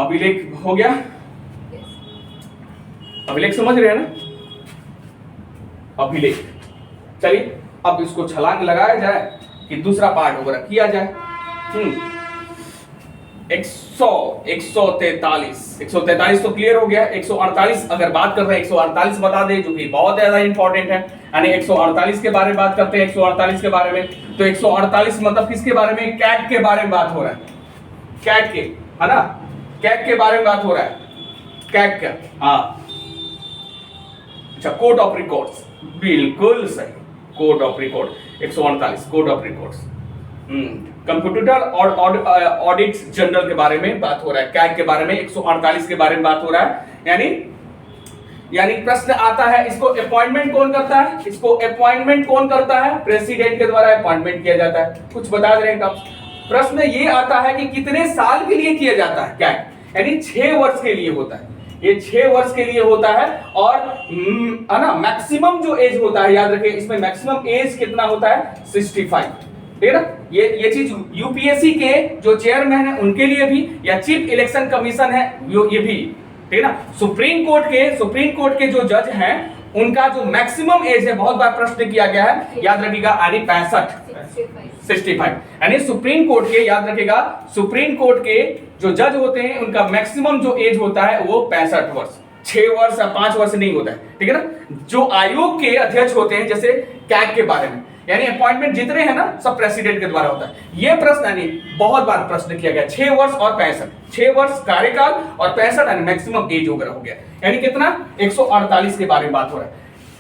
अभिलेख हो गया, अभिलेख समझ रहे हैं ना, अभिलेख। चलिए अब इसको छलांग लगाया जाए कि दूसरा पार्ट वगैरह किया जाए। 143 तो क्लियर हो गया। 148 अगर बात कर रहे हैं, 148 बता दें, जो कि बहुत ज्यादा इंपॉर्टेंट है, यानी 148 के बारे में बात करते हैं। 148 के बारे में, तो 148 मतलब किसके बारे में, कैट के बारे में बात हो रहा है, कैट के, है ना, कैट के बारे में बात हो रहा है, कैट का, अच्छा, कोड ऑफ रिकॉर्ड्स, बिल्कुल सही, code of record, 148 code of records, computer और ऑडिट जनरल के बारे में बात हो रहा है, कैग के बारे में 148 के बारे में बात हो रहा है। यानी प्रश्न आता है, इसको अपॉइंटमेंट कौन करता है, इसको अपॉइंटमेंट कौन करता है, प्रेसिडेंट के द्वारा अपॉइंटमेंट किया जाता है। कुछ बता दे रहे हैं। प्रश्न ये आता है कि कितने साल के लिए किया जाता है कैग, यानी 6 वर्ष के लिए होता है, ये 6 वर्ष के लिए होता है। और है ना, मैक्सिमम जो एज होता है, याद रखिए, इसमें मैक्सिमम एज कितना होता है, 65, ठीक है ना। ये चीज यूपीएससी के जो चेयरमैन है उनके लिए भी, या चीफ इलेक्शन कमीशन है ये भी, ठीक है ना। सुप्रीम कोर्ट के जो जज हैं उनका जो मैक्सिमम एज है, बहुत बार प्रश्न किया गया है, याद रखिएगा, यानी 65, यानी सुप्रीम कोर्ट के, याद रखिएगा, सुप्रीम कोर्ट के जो जज होते हैं उनका मैक्सिमम जो एज होता है वो 65 वर्ष, 6 वर्ष या 5 वर्ष नहीं होता है, ठीक है ना। जो आयोग के अध्यक्ष होते हैं, जैसे कैग के बारे में, यानी अपॉइंटमेंट जितने हैं ना सब प्रेसिडेंट के द्वारा होता है। ये प्रश्न यानी बहुत बार प्रश्न किया गया, 6 वर्ष और 65, 6 वर्ष कार्यकाल और 65 यानी मैक्सिमम एज वगैरह हो गया, यानी कितना 148 के बारे में बात हो रहा है।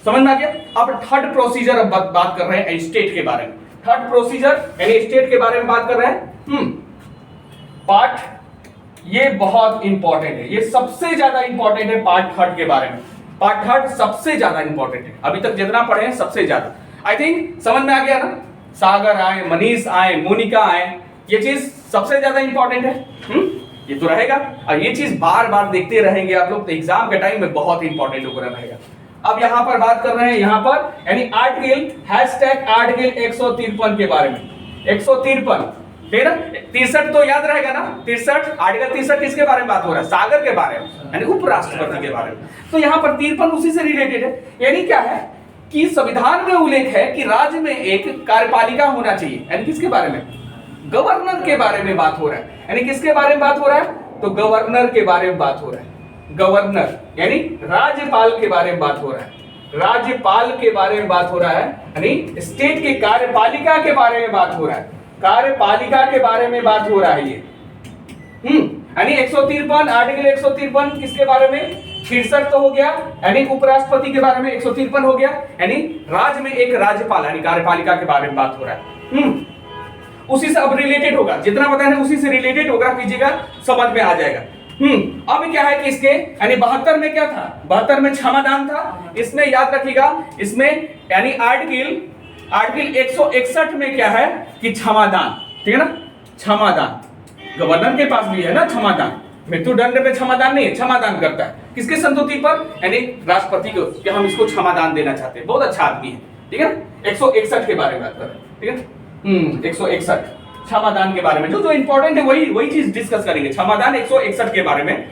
समझ में आ गया। अब थर्ड प्रोसीजर, अब बात कर रहे हैं स्टेट के बारे में। थर्ड प्रोसीजर यानी स्टेट के बारे में बात कर रहे हैं। पार्ट ये बहुत इंपॉर्टेंट है, ये सबसे ज्यादा इंपॉर्टेंट है पार्ट थर्ड के बारे में। पार्ट थर्ड सबसे ज्यादा इंपॉर्टेंट है, अभी तक जितना पढ़े हैं सबसे ज्यादा। आई थिंक समझ में आ गया ना। सागर आए, मनीष आए, मोनिका आए, ये चीज सबसे ज्यादा इंपॉर्टेंट है। ये तो रहेगा, और ये चीज बार बार देखते रहेंगे आप लोग तो एग्जाम के टाइम में बहुत इंपॉर्टेंट होकर रहेगा। अब यहां पर बात कर रहे हैं, यहां पर यानी आर्टिकल #आर्टिकल 153 के बारे में। 153 ठीक है, 63 तो याद रहेगा ना। 63 आर्टिकल 63 किसके बारे में बात हो रहा है? सागर के बारे में, यानी उपराष्ट्रपति के बारे में। तो यहां पर 53 उसी से रिलेटेड है। यानी क्या है कि संविधान में उल्लेख है कि राज्य में एक कार्यपालिका होना चाहिए, यानी किसके बारे में? गवर्नर के बारे में बात हो रहा है। यानी किसके बारे में बात हो रहा है? तो गवर्नर के बारे में बात हो रहा है। गवर्नर यानी राज्यपाल के बारे में बात हो रहा है। राज्यपाल के बारे में बात हो रहा है, यानी स्टेट के कार्यपालिका के बारे में बात हो रहा है। कार्यपालिका के बारे में बात हो रहा है ये। यानी 153 आर्टिकल 153 किसके बारे में? 63 तो हो गया, यानी उपराष्ट्रपति के बारे में 153 हो गया, यानी राज्य में एक राज्यपाल यानी कार्यपालिका के बारे में बात हो रहा है। उसी से अब रिलेटेड होगा, जितना बताया ना उसी से रिलेटेड होगा, कीजिएगा समझ में आ जाएगा। अब क्या है कि इसके यानी 72 में क्या था? 72 में क्षमादान था। इसमें याद रखिएगा, इसमें यानी आर्टिकल 161 में क्या है कि क्षमादान, ठीक है ना। क्षमादान गवर्नर के पास भी है ना क्षमादान, मृत्युदंड पे क्षमादान नहीं है, क्षमादान करता है किसके संतुति पर? यानी राष्ट्रपति को, कि हम इसको क्षमादान देना चाहते हैं, बहुत अच्छा आदमी है, ठीक है ना। 161 के बारे में बात कर रहे हैं, ठीक है। 161 क्षमादान के बारे में जो इंपॉर्टेंट है वही चीज डिस्कस करेंगे। क्षमादान 161 के बारे में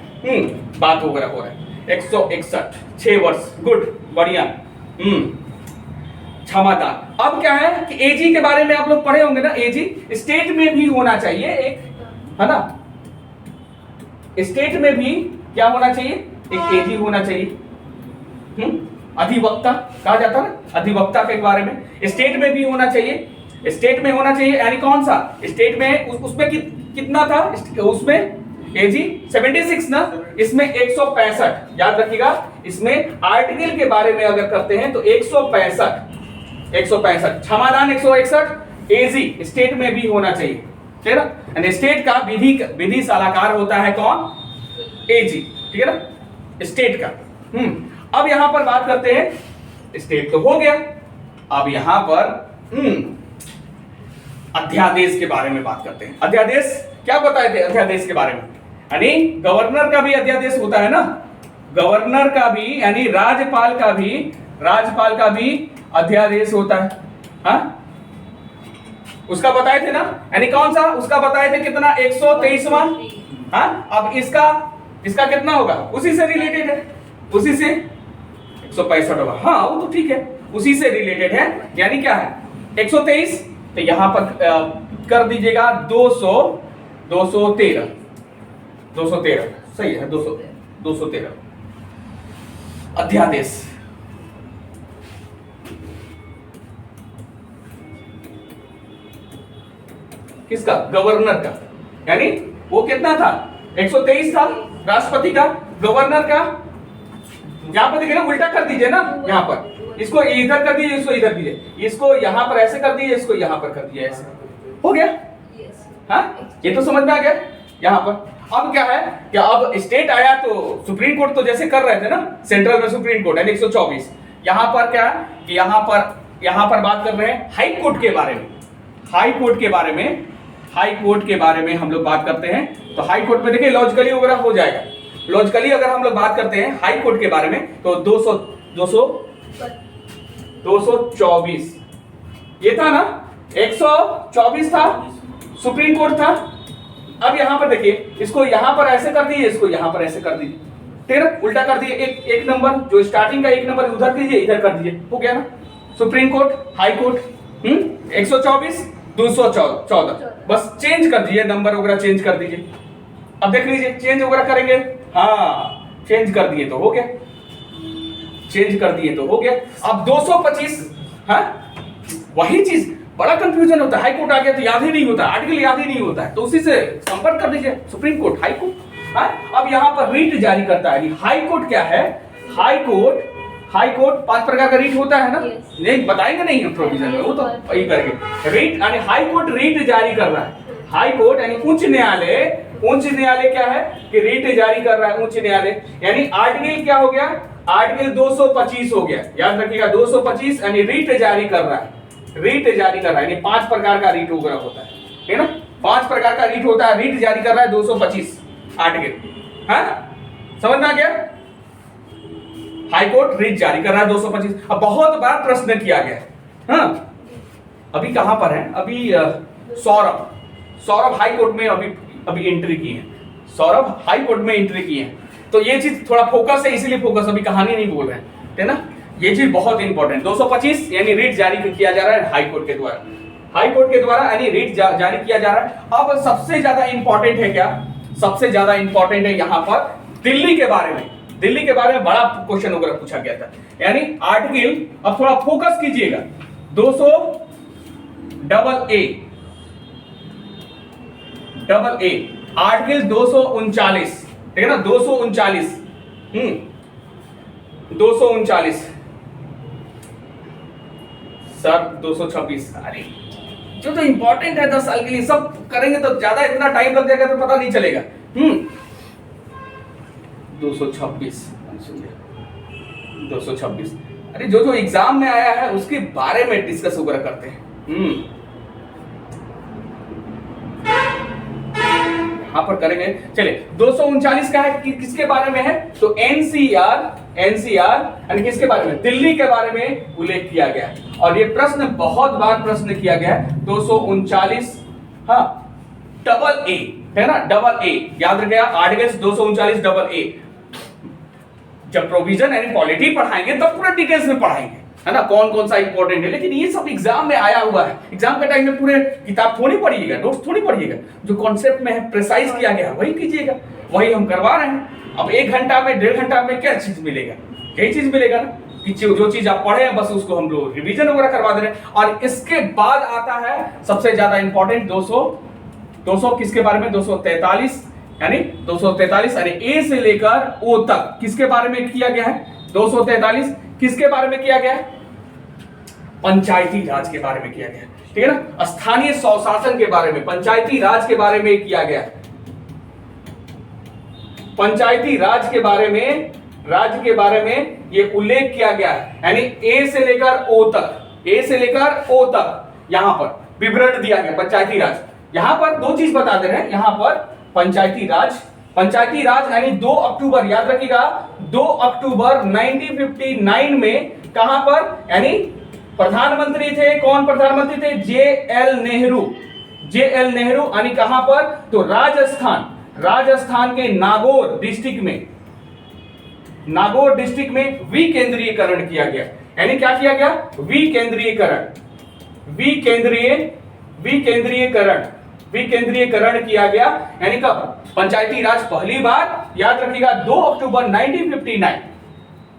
बात हो रहा है। 161 6 वर्ष, गुड, बढ़िया। क्षमादान। अब क्या है कि एजी के बारे में आप लोग पढ़े होंगे ना। एजी स्टेट में भी होना चाहिए एक, है ना। स्टेट में भी क्या होना चाहिए? एक एजी होना चाहिए। अधिवक्ता कहा जाता है ना, अधिवक्ता के बारे में स्टेट में भी होना चाहिए। स्टेट में होना चाहिए यानी कौन सा स्टेट में? उसमें कितना था उसमें? एजी 76 ना, इसमें 165। याद रखिएगा, इसमें आर्टिकल के बारे में अगर करते हैं तो 165 क्षमादान 161 एजी स्टेट में भी होना चाहिए, ठीक है ना। स्टेट का विधि सलाहकार होता है कौन? एजी, ठीक है ना, स्टेट का। अब यहां पर बात करते हैं, स्टेट तो हो गया, अब यहां पर अध्यादेश के बारे में बात करते हैं। अध्यादेश क्या बताए थे अध्यादेश के बारे में? यानी गवर्नर का भी अध्यादेश होता है ना, गवर्नर का भी यानी राज्यपाल का भी अध्यादेश होता है। हाँ, उसका बताए थे ना, यानी कौन सा? उसका बताए थे कितना? 123वां। हाँ, अब इसका कितना होगा? उसी से रिलेटेड है, उसी से 165 होगा। हाँ, वो तो ठीक है, उसी से रिलेटेड है। यानी क्या है 123, तो यहां पर कर दीजिएगा 213 सही है, 213 अध्यादेश। किसका? गवर्नर का। यानी वो कितना था? 123 था राष्ट्रपति का, गवर्नर का। यहां पर देखिए ना, उल्टा कर दीजिए ना, यहां पर इसको इधर कर दीजिए, इसको इधर दीजिए, इसको यहां पर ऐसे कर दीजिए, इसको यहां पर कर दीजिए, ऐसे हो गया। हाँ, ये तो समझ में आ गया। यहां पर अब क्या है कि अब स्टेट आया तो सुप्रीम कोर्ट तो जैसे कर रहे थे ना, सेंट्रल में सुप्रीम कोर्ट यानी 124। यहां पर क्या है कि यहां पर बात कर रहे हैं हाई कोर्ट के बारे में। हाई कोर्ट के बारे में हम लोग बात करते हैं। तो हाई कोर्ट में देखिए लॉजिकली वगैरह हो जाएगा। लॉजिकली अगर हम लोग बात करते हैं हाई कोर्ट के बारे में तो 224 ये था ना, 124 था, सुप्रीम कोर्ट था। अब यहां पर देखिए, इसको यहां पर ऐसे कर दीजिए, इसको यहां पर ऐसे कर दीजिए, ठीक है, उल्टा कर दिए। एक नंबर जो स्टार्टिंग का एक नंबर उधर दीजिए, इधर कर दीजिए, हो गया ना। सुप्रीम कोर्ट, हाई कोर्ट 124 214, बस चेंज कर दीजिए, नंबर वगैरह चेंज कर दीजिए। अब देख लीजिए, चेंज वगैरह करेंगे। हाँ, चेंज कर दिए तो हो गया, चेंज कर दिए तो हो गया। अब 225, हाँ वही चीज बड़ा कंफ्यूजन होता है, हाई कोर्ट आ गया तो याद ही नहीं होता, आर्टिकल याद ही नहीं होता है, तो उसी से संपर्क कर दीजिए सुप्रीम कोर्ट, हाई कोर्ट। अब यहाँ पर रीट जारी करता है, हाई कोर्ट क्या है, हाई कोर्ट 5 प्रकार का रीट होता है ना, नहीं बताएंगे नहीं हम प्रोविजन में, वो तो वही करके रीट यानी हाई कोर्ट रीट जारी कर रहा है, हाई कोर्ट यानी उच्च न्यायालय क्या है कि रीट जारी कर रहा है उच्च न्यायालय, यानी आर्टिकल क्या हो गया, आर्टिकल 225 हो गया, याद रखिएगा 225 यानी रीट जारी कर रहा है, यानी 5 प्रकार का रीट वगैरह होता है ना, 5 प्रकार का रीट होता है, रीट जारी कर रहा है 225 आर्टिकल, हाँ समझ में आ गया। हाई कोर्ट रीट जारी कर रहा है 225। अब बहुत बार प्रश्न किया गया, हाँ अभी कहां पर है, अभी सौरभ हाई कोर्ट में अभी एंट्री की है, सौरभ हाई कोर्ट में एंट्री की है, तो ये चीज थोड़ा फोकस है, इसीलिए फोकस, अभी कहानी नहीं बोल रहे हैं, है ना, ये चीज बहुत इंपॉर्टेंट। 225 यानी रीट जारी किया जा रहा है हाई कोर्ट के द्वारा, यानी रीट जारी किया जा रहा है। अब सबसे ज्यादा इंपॉर्टेंट है क्या, सबसे ज्यादा इंपॉर्टेंट है यहां पर दिल्ली के बारे में बड़ा क्वेश्चन वगैरह पूछा गया था, यानी आर्टिकल, अब थोड़ा फोकस कीजिएगा, 200 डबल ए आर्टिकल 239, ठीक है ना, 239 सर 226, अरे जो तो इंपॉर्टेंट है 10 साल के लिए, सब करेंगे तो ज्यादा इतना टाइम लग जाएगा तो पता नहीं चलेगा। 226 अरे जो एग्जाम में आया है उसके बारे में डिस्कस वगैरह करते हैं। यहां पर करेंगे, चलिए 239 का है किसके बारे में है, तो एनसीआर यानी किसके बारे में, दिल्ली के बारे में उल्लेख किया गया है, और ये प्रश्न बहुत बार प्रश्न किया गया है। 239 हाँ डबल ए है ना, डबल ए याद रखिएगा, आर्टिकल 239 डबल ए। जब प्रोविजन यानी पॉलिटी पढ़ाएंगे तब पूरा डिटेल्स में पढ़ाएंगे, है ना, कौन सा इंपॉर्टेंट है, लेकिन ये सब एग्जाम में आया हुआ है, एग्जाम के टाइम में पूरे किताब थोड़ी पढ़िएगा, नोट्स थोड़ी पढ़िएगा, जो कॉन्सेप्ट में है प्रिसाइज किया गया वही कीजिएगा, वही हम करवा रहे हैं। अब 1 घंटा में 1.5 घंटा में क्या चीज मिलेगा, यही चीज मिलेगा ना, कि जो चीज आप पढ़े हैं बस उसको हम लोग रिवीजन वगैरह करवा दे रहे हैं। और इसके बाद आता है सबसे ज्यादा इंपॉर्टेंट 200 किसके बारे में, 243 यानी ए से लेकर ओ तक किसके बारे में किया गया है, 243 किसके बारे में किया गया है, पंचायती राज के बारे में किया गया है, ठीक है ना, स्थानीय स्वशासन के बारे में, पंचायती राज के बारे में किया गया है, पंचायती राज के बारे में ये उल्लेख किया गया है, यानी ए से लेकर ओ तक यहां पर विवरण दिया गया पंचायती राज। यहां पर 2 चीज बता दे रहे हैं, यहां पर पंचायती राज यानी 2 अक्टूबर, याद रखिएगा 2 अक्टूबर 1959 में कहां पर, यानी प्रधानमंत्री थे, कौन प्रधानमंत्री थे, जे.एल. नेहरू, यानी कहां पर, तो राजस्थान के नागौर डिस्ट्रिक्ट में विकेंद्रीयकरण किया गया, यानी क्या किया गया, विकेंद्रीयकरण किया गया, यानी कब, पंचायती राज पहली बार, याद रखिएगा 2 अक्टूबर 1959,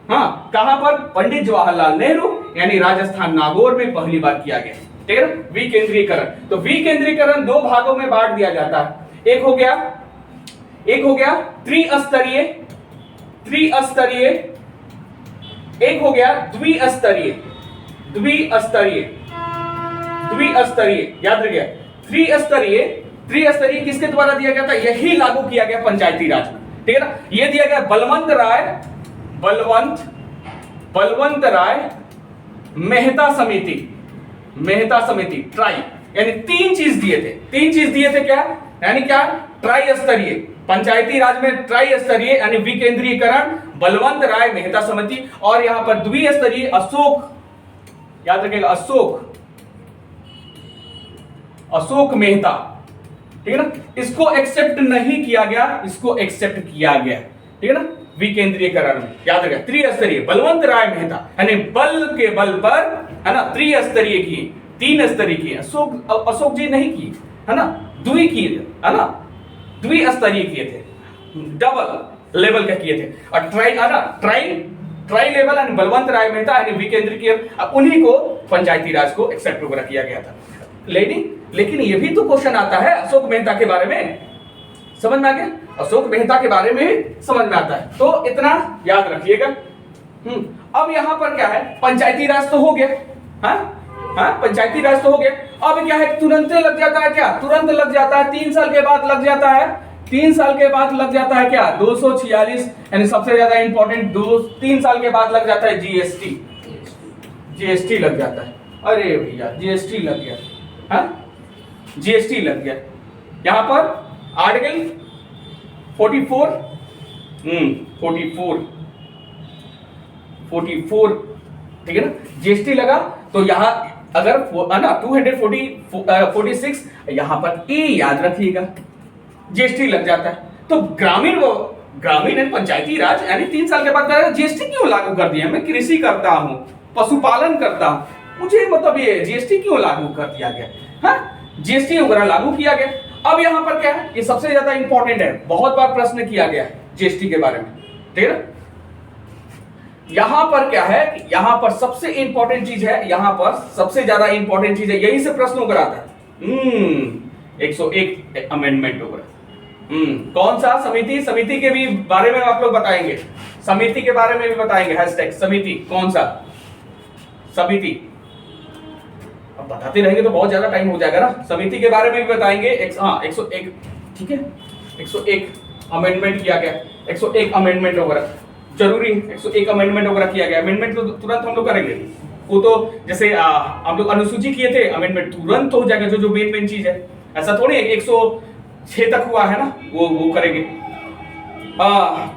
हाँ कहां पर, पंडित जवाहरलाल नेहरू यानी राजस्थान नागौर में पहली बार किया गया, ठीक है ना, विकेंद्रीयकरण। तो विकेंद्रीयकरण 2 भागों में बांट दिया जाता है, एक हो गया त्रिस्तरीय, एक हो गया द्विस्तरीय, याद रखिए त्रिस्तरीय किसके द्वारा दिया गया था, यही लागू किया गया पंचायती राज में, ठीक है ना, ये दिया गया बलवंत राय मेहता समिति ट्राई, यानी 3 चीज दिए थे क्या, यानी क्या, ट्राई स्तरीय, पंचायती राज में ट्राई स्तरीय यानी विकेंद्रीयकरण, बलवंत राय मेहता समिति, और यहां पर द्विस्तरीय अशोक, याद रखिएगा अशोक मेहता, ठीक है ना, इसको एक्सेप्ट नहीं किया गया, इसको एक्सेप्ट किया गया, ठीक है ना, विकेंद्रीयकरण में, याद रखिएगा त्रिस्तरीय, बलवंत राय मेहता यानी बल के बल पर, है ना, त्रिस्तरीय की, 3 स्तरीय की, अशोक जी नहीं की, है ना, द्विस्तरीय किए थे, डबल लेवल का किए थे, और ट्राई लेवल एंड बलवंत राय मेहता यानी विकेंद्रीकृत, उन्हीं को पंचायती राज को एक्सेप्ट वगैरह किया गया था। लेकिन ये भी तो क्वेश्चन आता है अशोक मेहता के बारे में, समझ में आ गया? अशोक मेहता के बारे में समझ में आता है, तो इतना याद रखिएगा। अब यहां पर क्या है, पंचायती राज तो हो गया, हाँ पंचायती राज तो हो गया। अब क्या है, तुरंत लग जाता है क्या? तुरंत लग जाता है, 3 साल के बाद लग जाता है, 3 साल के बाद लग जाता है क्या? 246 यानी सबसे ज्यादा इंपॉर्टेंट 3 साल के बाद लग जाता है जीएसटी। जीएसटी लग जाता है, अरे भैया जीएसटी लग गया, जीएसटी लग गया। यहां पर आर्टिकल 44 ठीक है ना, जीएसटी लगा। तो यहां अगर ना 246 यहां पर ए याद रखिएगा, जीएसटी लग जाता है। तो ग्रामीण एंड पंचायती राज यानी 3 साल के बाद जीएसटी क्यों लागू कर दिया? मैं कृषि करता हूं, पशुपालन करता हूं, मुझे मतलब ये जीएसटी क्यों लागू कर दिया गया? जीएसटी वगैरह लागू किया गया। अब यहां पर क्या है, ये सबसे ज्यादा इंपॉर्टेंट है, बहुत बार प्रश्न किया गया है जीएसटी के बारे में, ठीक है ना। यहां पर क्या है, यहां पर सबसे इंपॉर्टेंट चीज है, यहां पर सबसे ज्यादा इंपॉर्टेंट चीज है, यही से प्रश्न वगैरह आता है। 101 अमेंडमेंट वगैरह, कौन सा? समिति के भी बारे में आप लोग बताएंगे, समिति के बारे में भी बताएंगे, हैशटैग समिति, कौन सा समिति, अब बताते रहेंगे तो बहुत ज्यादा टाइम हो जाएगा ना। समिति के बारे में भी बताएंगे। 101 ठीक है, 101 अमेंडमेंट किया गया, 101 अमेंडमेंट वगैरह जरूरी, 101 अमेंडमेंट वगैरह किया गया। अमेंडमेंट तो तुरंत हम लोग करेंगे, वो तो जैसे हम लोग अनुसूची किए थे, अमेंडमेंट तुरंत हो जाएगा, जो मेन चीज है। ऐसा थोड़ी है 106 तक हुआ है ना, वो करेंगे।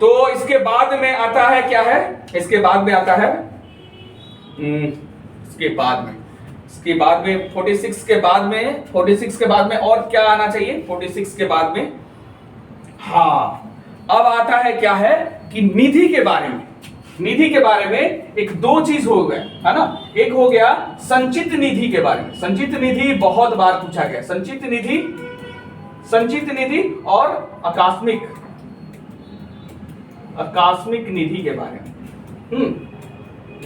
तो इसके बाद में आता है क्या है, इसके बाद में आता है इसके बाद में 46 के बाद में और क्या आना चाहिए? 46 के बाद में अब आता है क्या है कि निधि के बारे में एक 2 चीज हो गए, है ना। एक हो गया संचित निधि के बारे में, संचित निधि बहुत बार पूछा गया, संचित निधि और आकस्मिक निधि के बारे में।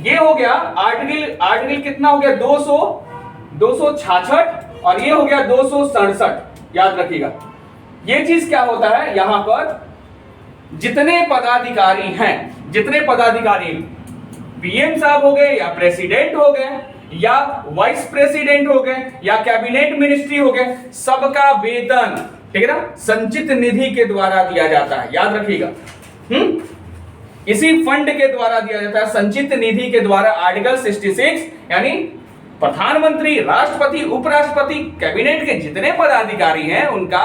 ये हो गया आर्टिकल कितना हो गया? 266 और ये हो गया 267, याद रखिएगा। ये चीज क्या होता है, यहां पर जितने पदाधिकारी पीएम साहब हो गए, या प्रेसिडेंट हो गए, या वाइस प्रेसिडेंट हो गए, या कैबिनेट मिनिस्ट्री हो गए, सबका वेतन, ठीक है ना, संचित निधि के द्वारा दिया जाता है, याद रखिएगा। इसी फंड के द्वारा दिया जाता है, संचित निधि के द्वारा। आर्टिकल 66 यानी प्रधानमंत्री, राष्ट्रपति, उपराष्ट्रपति, कैबिनेट के जितने पदाधिकारी हैं उनका,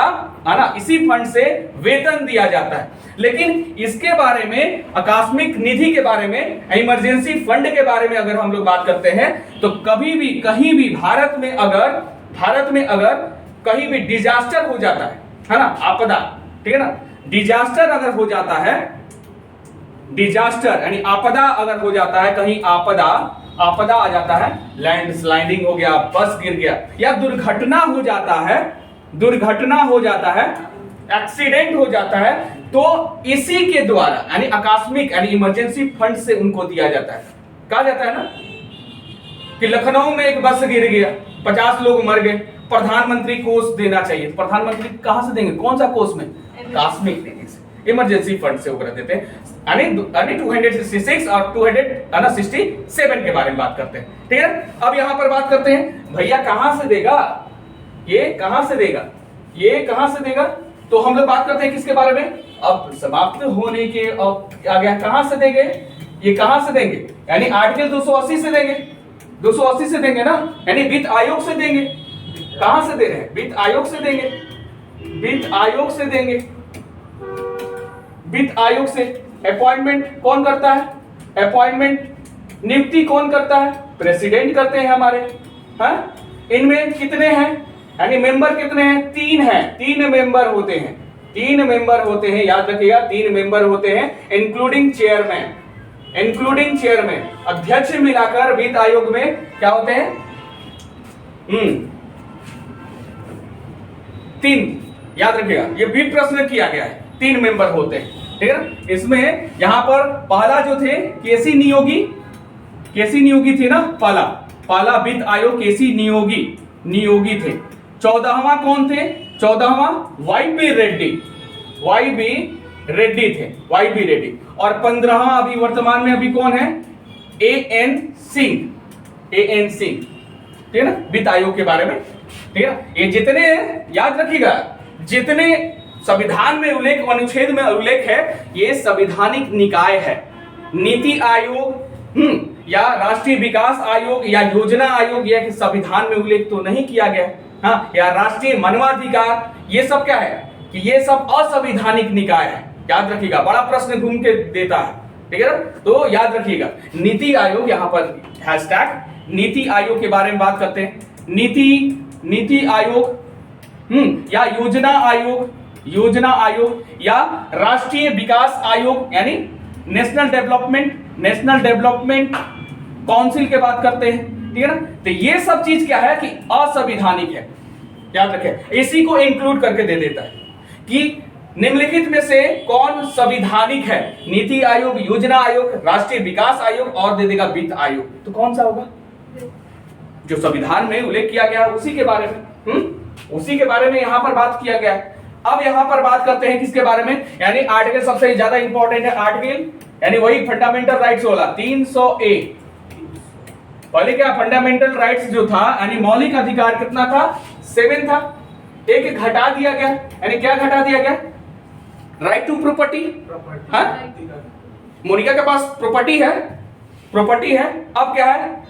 है ना, इसी फंड से वेतन दिया जाता है। लेकिन इसके बारे में, आकस्मिक निधि के बारे में, इमरजेंसी फंड के बारे में अगर हम लोग बात करते हैं, तो कभी भी कहीं भी भारत में अगर कहीं भी डिजास्टर हो जाता है ना, आपदा, ठीक है ना, डिजास्टर अगर हो जाता है, डिजास्टर यानी आपदा अगर हो जाता है, कहीं आपदा आ जाता है, लैंडस्लाइडिंग हो गया, बस गिर गया, या दुर्घटना हो जाता है, एक्सीडेंट हो जाता है, तो इसी के द्वारा यानी आकस्मिक यानी इमरजेंसी फंड से उनको दिया जाता है। कहा जाता है ना कि लखनऊ में एक बस गिर गया, 50 लोग मर गए, प्रधानमंत्री कोष देना चाहिए। प्रधानमंत्री कहां से देंगे? कौन सा कोष में? आकस्मिक निधि से, इमरजेंसी फंड से वगैरह देते हैं। यानी 266 और 267 के बारे में बात करते हैं, ठीक है। अब यहां पर बात करते हैं, भैया कहां से देगा, ये कहां से देगा, तो हम लोग बात करते हैं किसके बारे में? अब समाप्त होने के आ गया, कहां से देंगे, ये कहां से देंगे? यानी आर्टिकल 280 से देंगे, 280 से देंगे ना, यानी वित्त आयोग से देंगे। कहां से दे रहे हैं? वित्त आयोग से देंगे, वित्त आयोग से। अपॉइंटमेंट कौन करता है? अपॉइंटमेंट नियुक्ति कौन करता है? प्रेसिडेंट करते हैं हमारे, हाँ? इनमें कितने हैं, यानी मेंबर कितने हैं? 3 हैं, 3 मेंबर होते हैं, 3 मेंबर होते हैं, याद रखिएगा 3 मेंबर होते हैं, इंक्लूडिंग चेयरमैन, अध्यक्ष मिलाकर वित्त आयोग में क्या होते हैं? 3, याद रखिएगा, ये भी प्रश्न किया गया है, 3 मेंबर होते हैं। ठीक है ना। इसमें यहां पर पहला जो थे केसी नियोगी थे ना, पहला वित्त आयोग केसी नियोगी थे। 14वां कौन थे? 14वां वाई बी रेड्डी और 15वां अभी वर्तमान में अभी कौन है? एएन सिंह, ठीक है ना, वित्त आयोग के बारे में। ठीक है, ये जितने याद रखिएगा, जितने संविधान में उल्लेख, अनुच्छेद में उल्लेख है, ये संवैधानिक निकाय है। नीति आयोग या राष्ट्रीय विकास आयोग या योजना आयोग, यह संविधान में उल्लेख तो नहीं किया गया। हाँ, या राष्ट्रीय मानवाधिकार, ये सब क्या है कि ये सब असंवैधानिक निकाय है। याद रखिएगा, बड़ा प्रश्न घूम के देता है, ठीक है ना। तो याद रखिएगा, नीति आयोग, यहां पर हैशटैग नीति आयोग के बारे में बात करते हैं। नीति आयोग या योजना आयोग या राष्ट्रीय विकास आयोग यानी नेशनल डेवलपमेंट काउंसिल के बात करते हैं, ठीक है ना। तो ये सब चीज क्या है कि असंवैधानिक है। याद रखें, इसी को इंक्लूड करके दे देता है कि निम्नलिखित में से कौन संवैधानिक है? नीति आयोग, योजना आयोग, राष्ट्रीय विकास आयोग और दे देगा वित्त आयोग। तो कौन सा होगा? जो संविधान में उल्लेख किया गया उसी के बारे में, उसी के बारे में यहां पर बात किया गया है। अब यहां पर बात करते हैं किसके बारे में? यानी आर्टिकल सबसे ज्यादा इंपॉर्टेंट है, आर्टिकल यानी वही फंडामेंटल राइट्स वाला 300A। पहले क्या फंडामेंटल राइट्स जो था यानी मौलिक अधिकार कितना था? 7 था, एक घटा दिया गया। यानी क्या घटा दिया गया? Right to property. हाँ, मोनिका के पास प्रॉपर्टी है। अब क्या है?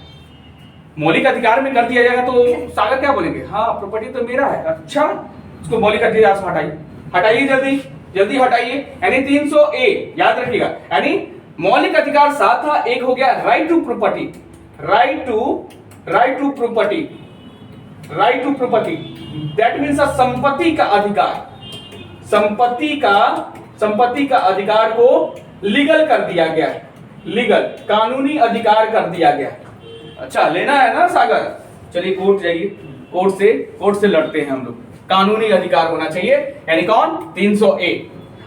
मौलिक अधिकार में कर दिया जाएगा तो सागर क्या बोलेंगे? हाँ, प्रॉपर्टी तो मेरा है। अच्छा, उसको मौलिक अधिकार से हटाइए जल्दी हटाइए। यानी 300A याद रखिएगा, यानी मौलिक अधिकार 7 था, एक हो गया right to property. That means संपत्ति का अधिकार, संपत्ति का अधिकार को लीगल कर दिया गया है, लीगल कानूनी अधिकार कर दिया गया है। अच्छा, लेना है ना सागर? चलिए कोर्ट जाइए, कोर्ट से लड़ते हैं हम लोग। कानूनी अधिकार होना चाहिए, यानी कौन? 300A।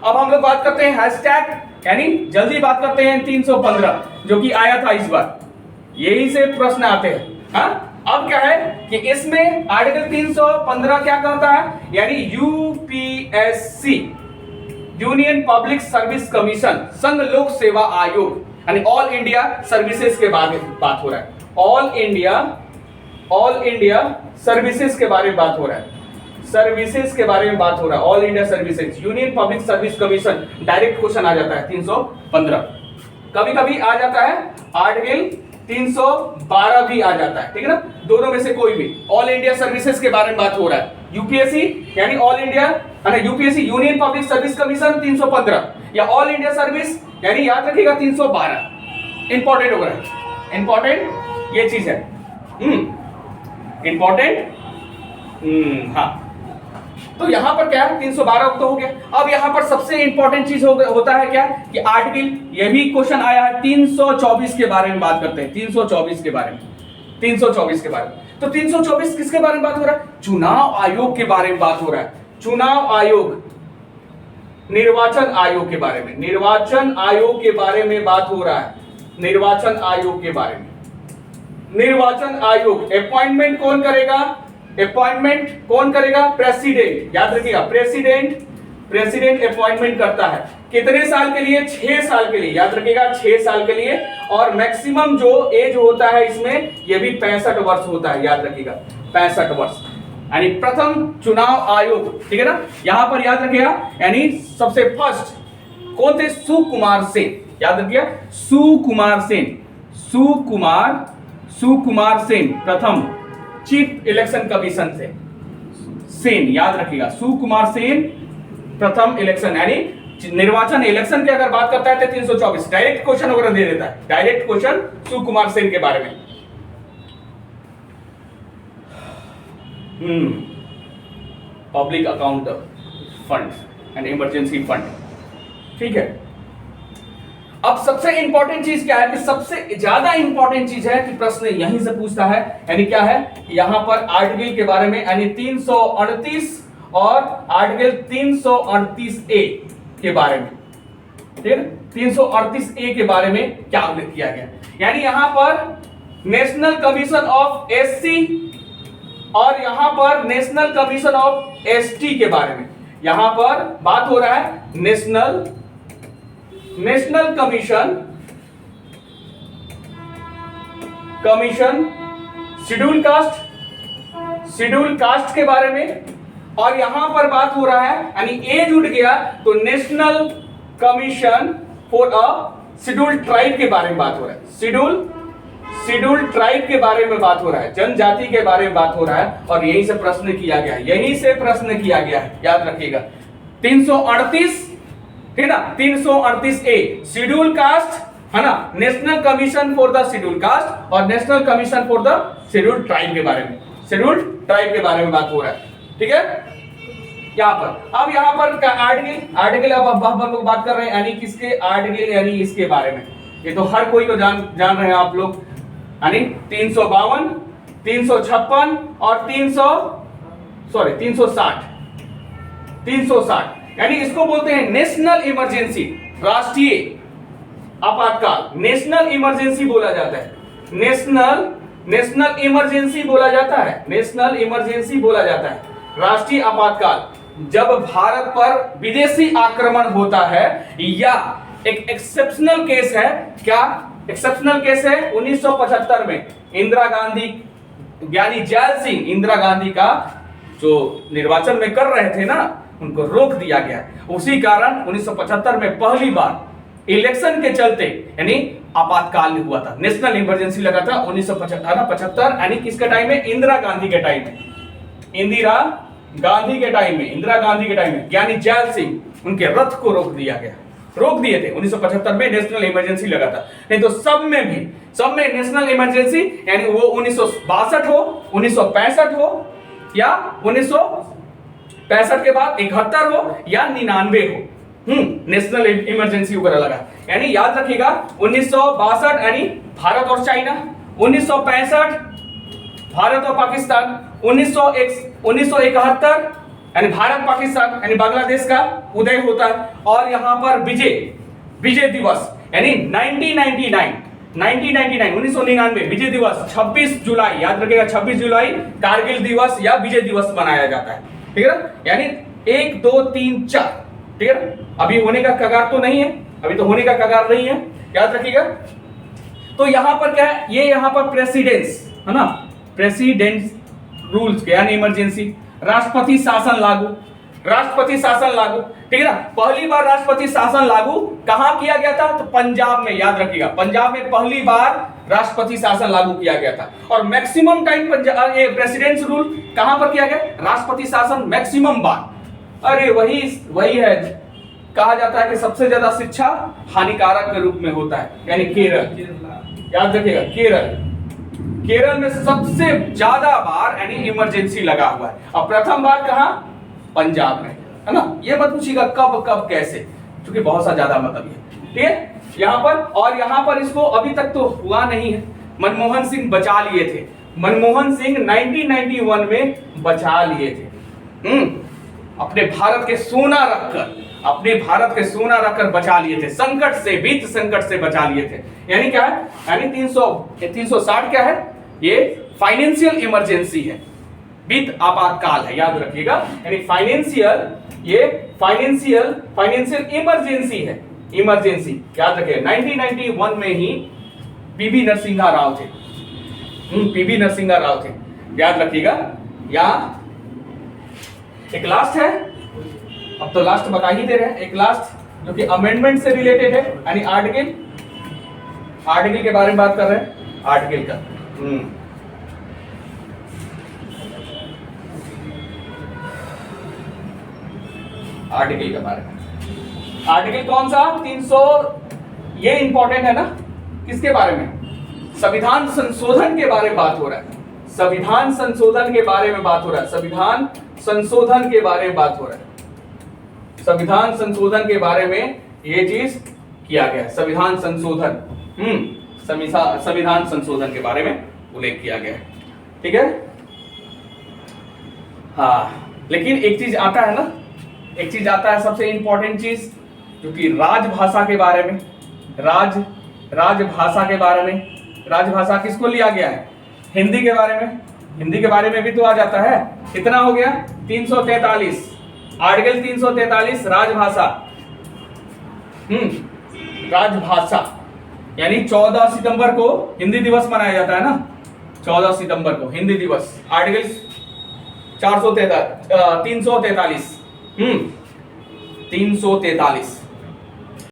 अब हम लोग बात करते हैं हैशटैग, यानी जल्दी बात करते हैं 315 जो कि आया था इस बार, यही से प्रश्न आते हैं। हाँ, अब क्या है कि इसमें आर्टिकल 315 क्या कहता है? यानी UPSC, union Public Service commission, संघ लोक सेवा आयोग, यानी ऑल इंडिया सर्विसेज के बारे में बात हो रहा है। ऑल इंडिया सर्विसेज के बारे में बात हो रहा है, All India Services, Union Public Service Commission. Direct question आ जाता है 315, कभी कभी आ जाता है आर्टिकल 312 भी आ जाता है, ठीक है ना। दोनों में से कोई भी। ऑल इंडिया सर्विसेज के बारे में बात हो रहा है, यूपीएससी यानी all India, UPSC union Public Service commission 315 या ऑल इंडिया सर्विस यानी याद रखिएगा 312। इंपॉर्टेंट हो रहा है, इंपॉर्टेंट ये चीज है, इंपॉर्टेंट। हाँ, तो यहां पर क्या है? 312 तो हो गया। अब यहां पर सबसे इंपॉर्टेंट चीज होता है क्या कि आर्टिकल, ये भी क्वेश्चन आया है 324 के बारे में बात करते हैं। 324 के बारे में, 324 के बारे में। तो 324 किसके बारे में बात हो रहा है? चुनाव आयोग के बारे में बात हो रहा है। चुनाव आयोग, निर्वाचन आयोग के बारे में, निर्वाचन आयोग के बारे में बात हो रहा है। निर्वाचन आयोग के बारे में, निर्वाचन आयोग अपॉइंटमेंट कौन करेगा? प्रेसिडेंट। याद रखिएगा, प्रेसिडेंट अपॉइंटमेंट करता है। कितने साल के लिए? 6 साल के लिए। याद रखिएगा 6 साल के लिए। और मैक्सिमम जो एज होता है इसमें, यह भी 65 वर्ष होता है। याद रखिएगा 65 वर्ष, यानी प्रथम चुनाव आयोग, ठीक है ना। यहां पर याद रखिएगा, यानी सबसे फर्स्ट कौन थे? सुकुमार सेन। याद रखिएगा सुकुमार सेन प्रथम चीफ इलेक्शन कमीशन से। सेन याद रखिएगा, सुकुमार सेन प्रथम इलेक्शन, यानी निर्वाचन इलेक्शन की अगर बात करता है तो 324 डायरेक्ट क्वेश्चन वगैरह दे देता है। डायरेक्ट क्वेश्चन सुकुमार सेन के बारे में। Public account fund and emergency fund, ठीक है। अब सबसे इंपॉर्टेंट चीज क्या है कि सबसे ज्यादा इंपॉर्टेंट चीज है कि प्रश्न यहीं से पूछता है, यानी क्या है? यहां पर आर्टिकल के बारे में, यानी 338 और आर्टिकल 338A के बारे में। ठीक है। 338 के बारे में क्या उल्लेख किया गया, यानी यहां पर नेशनल कमीशन ऑफ एससी और यहां पर नेशनल कमीशन ऑफ एसटी के बारे में यहां पर बात हो रहा है। नेशनल कमीशन शेड्यूल कास्ट के बारे में, और यहां पर बात हो रहा है यानी ए जुड़ गया तो national Commission for a schedule Tribe के बारे में बात हो रहा है। शेड्यूल ट्राइब के बारे में बात हो रहा है, जनजाति के बारे में बात हो रहा है, और यहीं से प्रश्न किया गया है, याद रखिएगा। 338 है ना, 338 ए शेड्यूल कास्ट है ना, National Commission for the Schedule Caste और National Commission for the Schedule Tribe के बारे में बात हो रहा है। ठीक है, यहां पर आर्टिकल अब हम लोग बात कर रहे हैं यानी किसके आर्टिकल, यानी इसके बारे में। ये तो हर कोई को जान रहे हैं आप लोग, यानी 352, 356 और 360 यानी इसको बोलते हैं नेशनल इमरजेंसी, राष्ट्रीय आपातकाल। नेशनल इमरजेंसी बोला जाता है, नेशनल इमरजेंसी बोला जाता है, राष्ट्रीय आपातकाल। जब भारत पर विदेशी आक्रमण होता है या एक एक्सेप्शनल केस है, क्या एक्सेप्शनल केस है 1975 में इंदिरा गांधी, ज्ञानी जैल सिंह इंदिरा गांधी का जो निर्वाचन में कर रहे थे ना, उनको रोक दिया गया। उसी कारण 1975 में पहली बार इलेक्शन के चलते यानी आपातकाल हुआ था, नेशनल इमरजेंसी लगा था 1975 यानी किसके टाइम में, इंदिरा गांधी के टाइम में ज्ञानी जैल सिंह उनके रथ को रोक दिए थे 1975 में नेशनल इमरजेंसी लगा था। नहीं तो सब में नेशनल इमरजेंसी यानी वो 1962 हो, 1965 हो या 1965 के बाद 71 हो या 99 हो, नेशनल इमरजेंसी वगैरह लगा। यानी याद रखिएगा 1962 यानी भारत और चाइना, 1965 भारत और पाकिस्तान, 1971 यानी भारत पाकिस्तान यानी बांग्लादेश का उदय होता है, और यहां पर विजय दिवस यानी 1999 विजय दिवस 26 जुलाई, याद रखिएगा 26 जुलाई कारगिल दिवस या विजय दिवस मनाया जाता है। ठीक है, यानी 1 2 3 4। ठीक है, अभी होने का कगार तो नहीं है, याद रखिएगा। तो यहां पर क्या है, ये यहां पर प्रेसिडेंस है ना, प्रेसिडेंस रूल्स यानी इमरजेंसी, राष्ट्रपति शासन लागू। ठीक है ना, पहली बार राष्ट्रपति शासन लागू कहां किया गया था, तो पंजाब में, याद रखिएगा पंजाब में पहली बार राष्ट्रपति शासन लागू किया गया था। और मैक्सिमम टाइम ये प्रेसिडेंस रूल कहां पर किया गया, राष्ट्रपति शासन मैक्सिमम बार। अरे वही है, कहा जाता है कि सबसे ज्यादा शिक्षा हानिकारक के रूप में होता है, यानी केरल, याद रखिएगा केरल में सबसे ज्यादा बार यानी इमरजेंसी लगा हुआ है। और प्रथम बार कहां, पंजाब में, है ना। ये मत पूछिएगा कब कैसे, क्योंकि बहुत सा ज्यादा मतलब है। ठीक है, यहां पर इसको अभी तक तो हुआ नहीं है, मनमोहन सिंह बचा लिए थे, मनमोहन सिंह 1991 में बचा लिए थे, अपने भारत के सोना रखकर बचा लिए थे, वित्त संकट से बचा लिए थे। यानी क्या है, यानी 360 क्या है, ये फाइनेंशियल इमरजेंसी है, वित्त आपातकाल है, याद रखिएगा। यानी फाइनेंशियल इमरजेंसी है, याद रखिएगा। 1991 में ही पीवी नरसिम्हा राव थे, याद रखिएगा। या एक लास्ट है, अब तो लास्ट बता ही दे रहे हैं, एक लास्ट जो कि अमेंडमेंट से रिलेटेड है, यानी आर्टिकल के बारे में बात कर रहे हैं, आर्टिकल का। आर्टिकल के बारे में, आर्टिकल कौन सा, 300, ये इंपॉर्टेंट है ना, किसके बारे में, संविधान संशोधन के बारे में बात हो रहा है, संविधान संशोधन के बारे में बात हो रहा है, संविधान संशोधन के बारे में ये चीज किया गया, संविधान संशोधन के बारे में उल्लेख किया गया है। ठीक है, हाँ, लेकिन एक चीज आता है, सबसे इंपॉर्टेंट चीज क्योंकि राजभाषा के बारे में, राजभाषा के बारे में, राजभाषा किसको लिया गया है? हिंदी के बारे में, हिंदी के बारे में भी तो आ जाता है। कितना हो गया? 343, आर्टिकल 343 राजभाषा। राजभाषा यानी 14 सितंबर को हिंदी दिवस मनाया जाता है ना, 14 सितंबर को हिंदी दिवस। आर्टिकल 343 343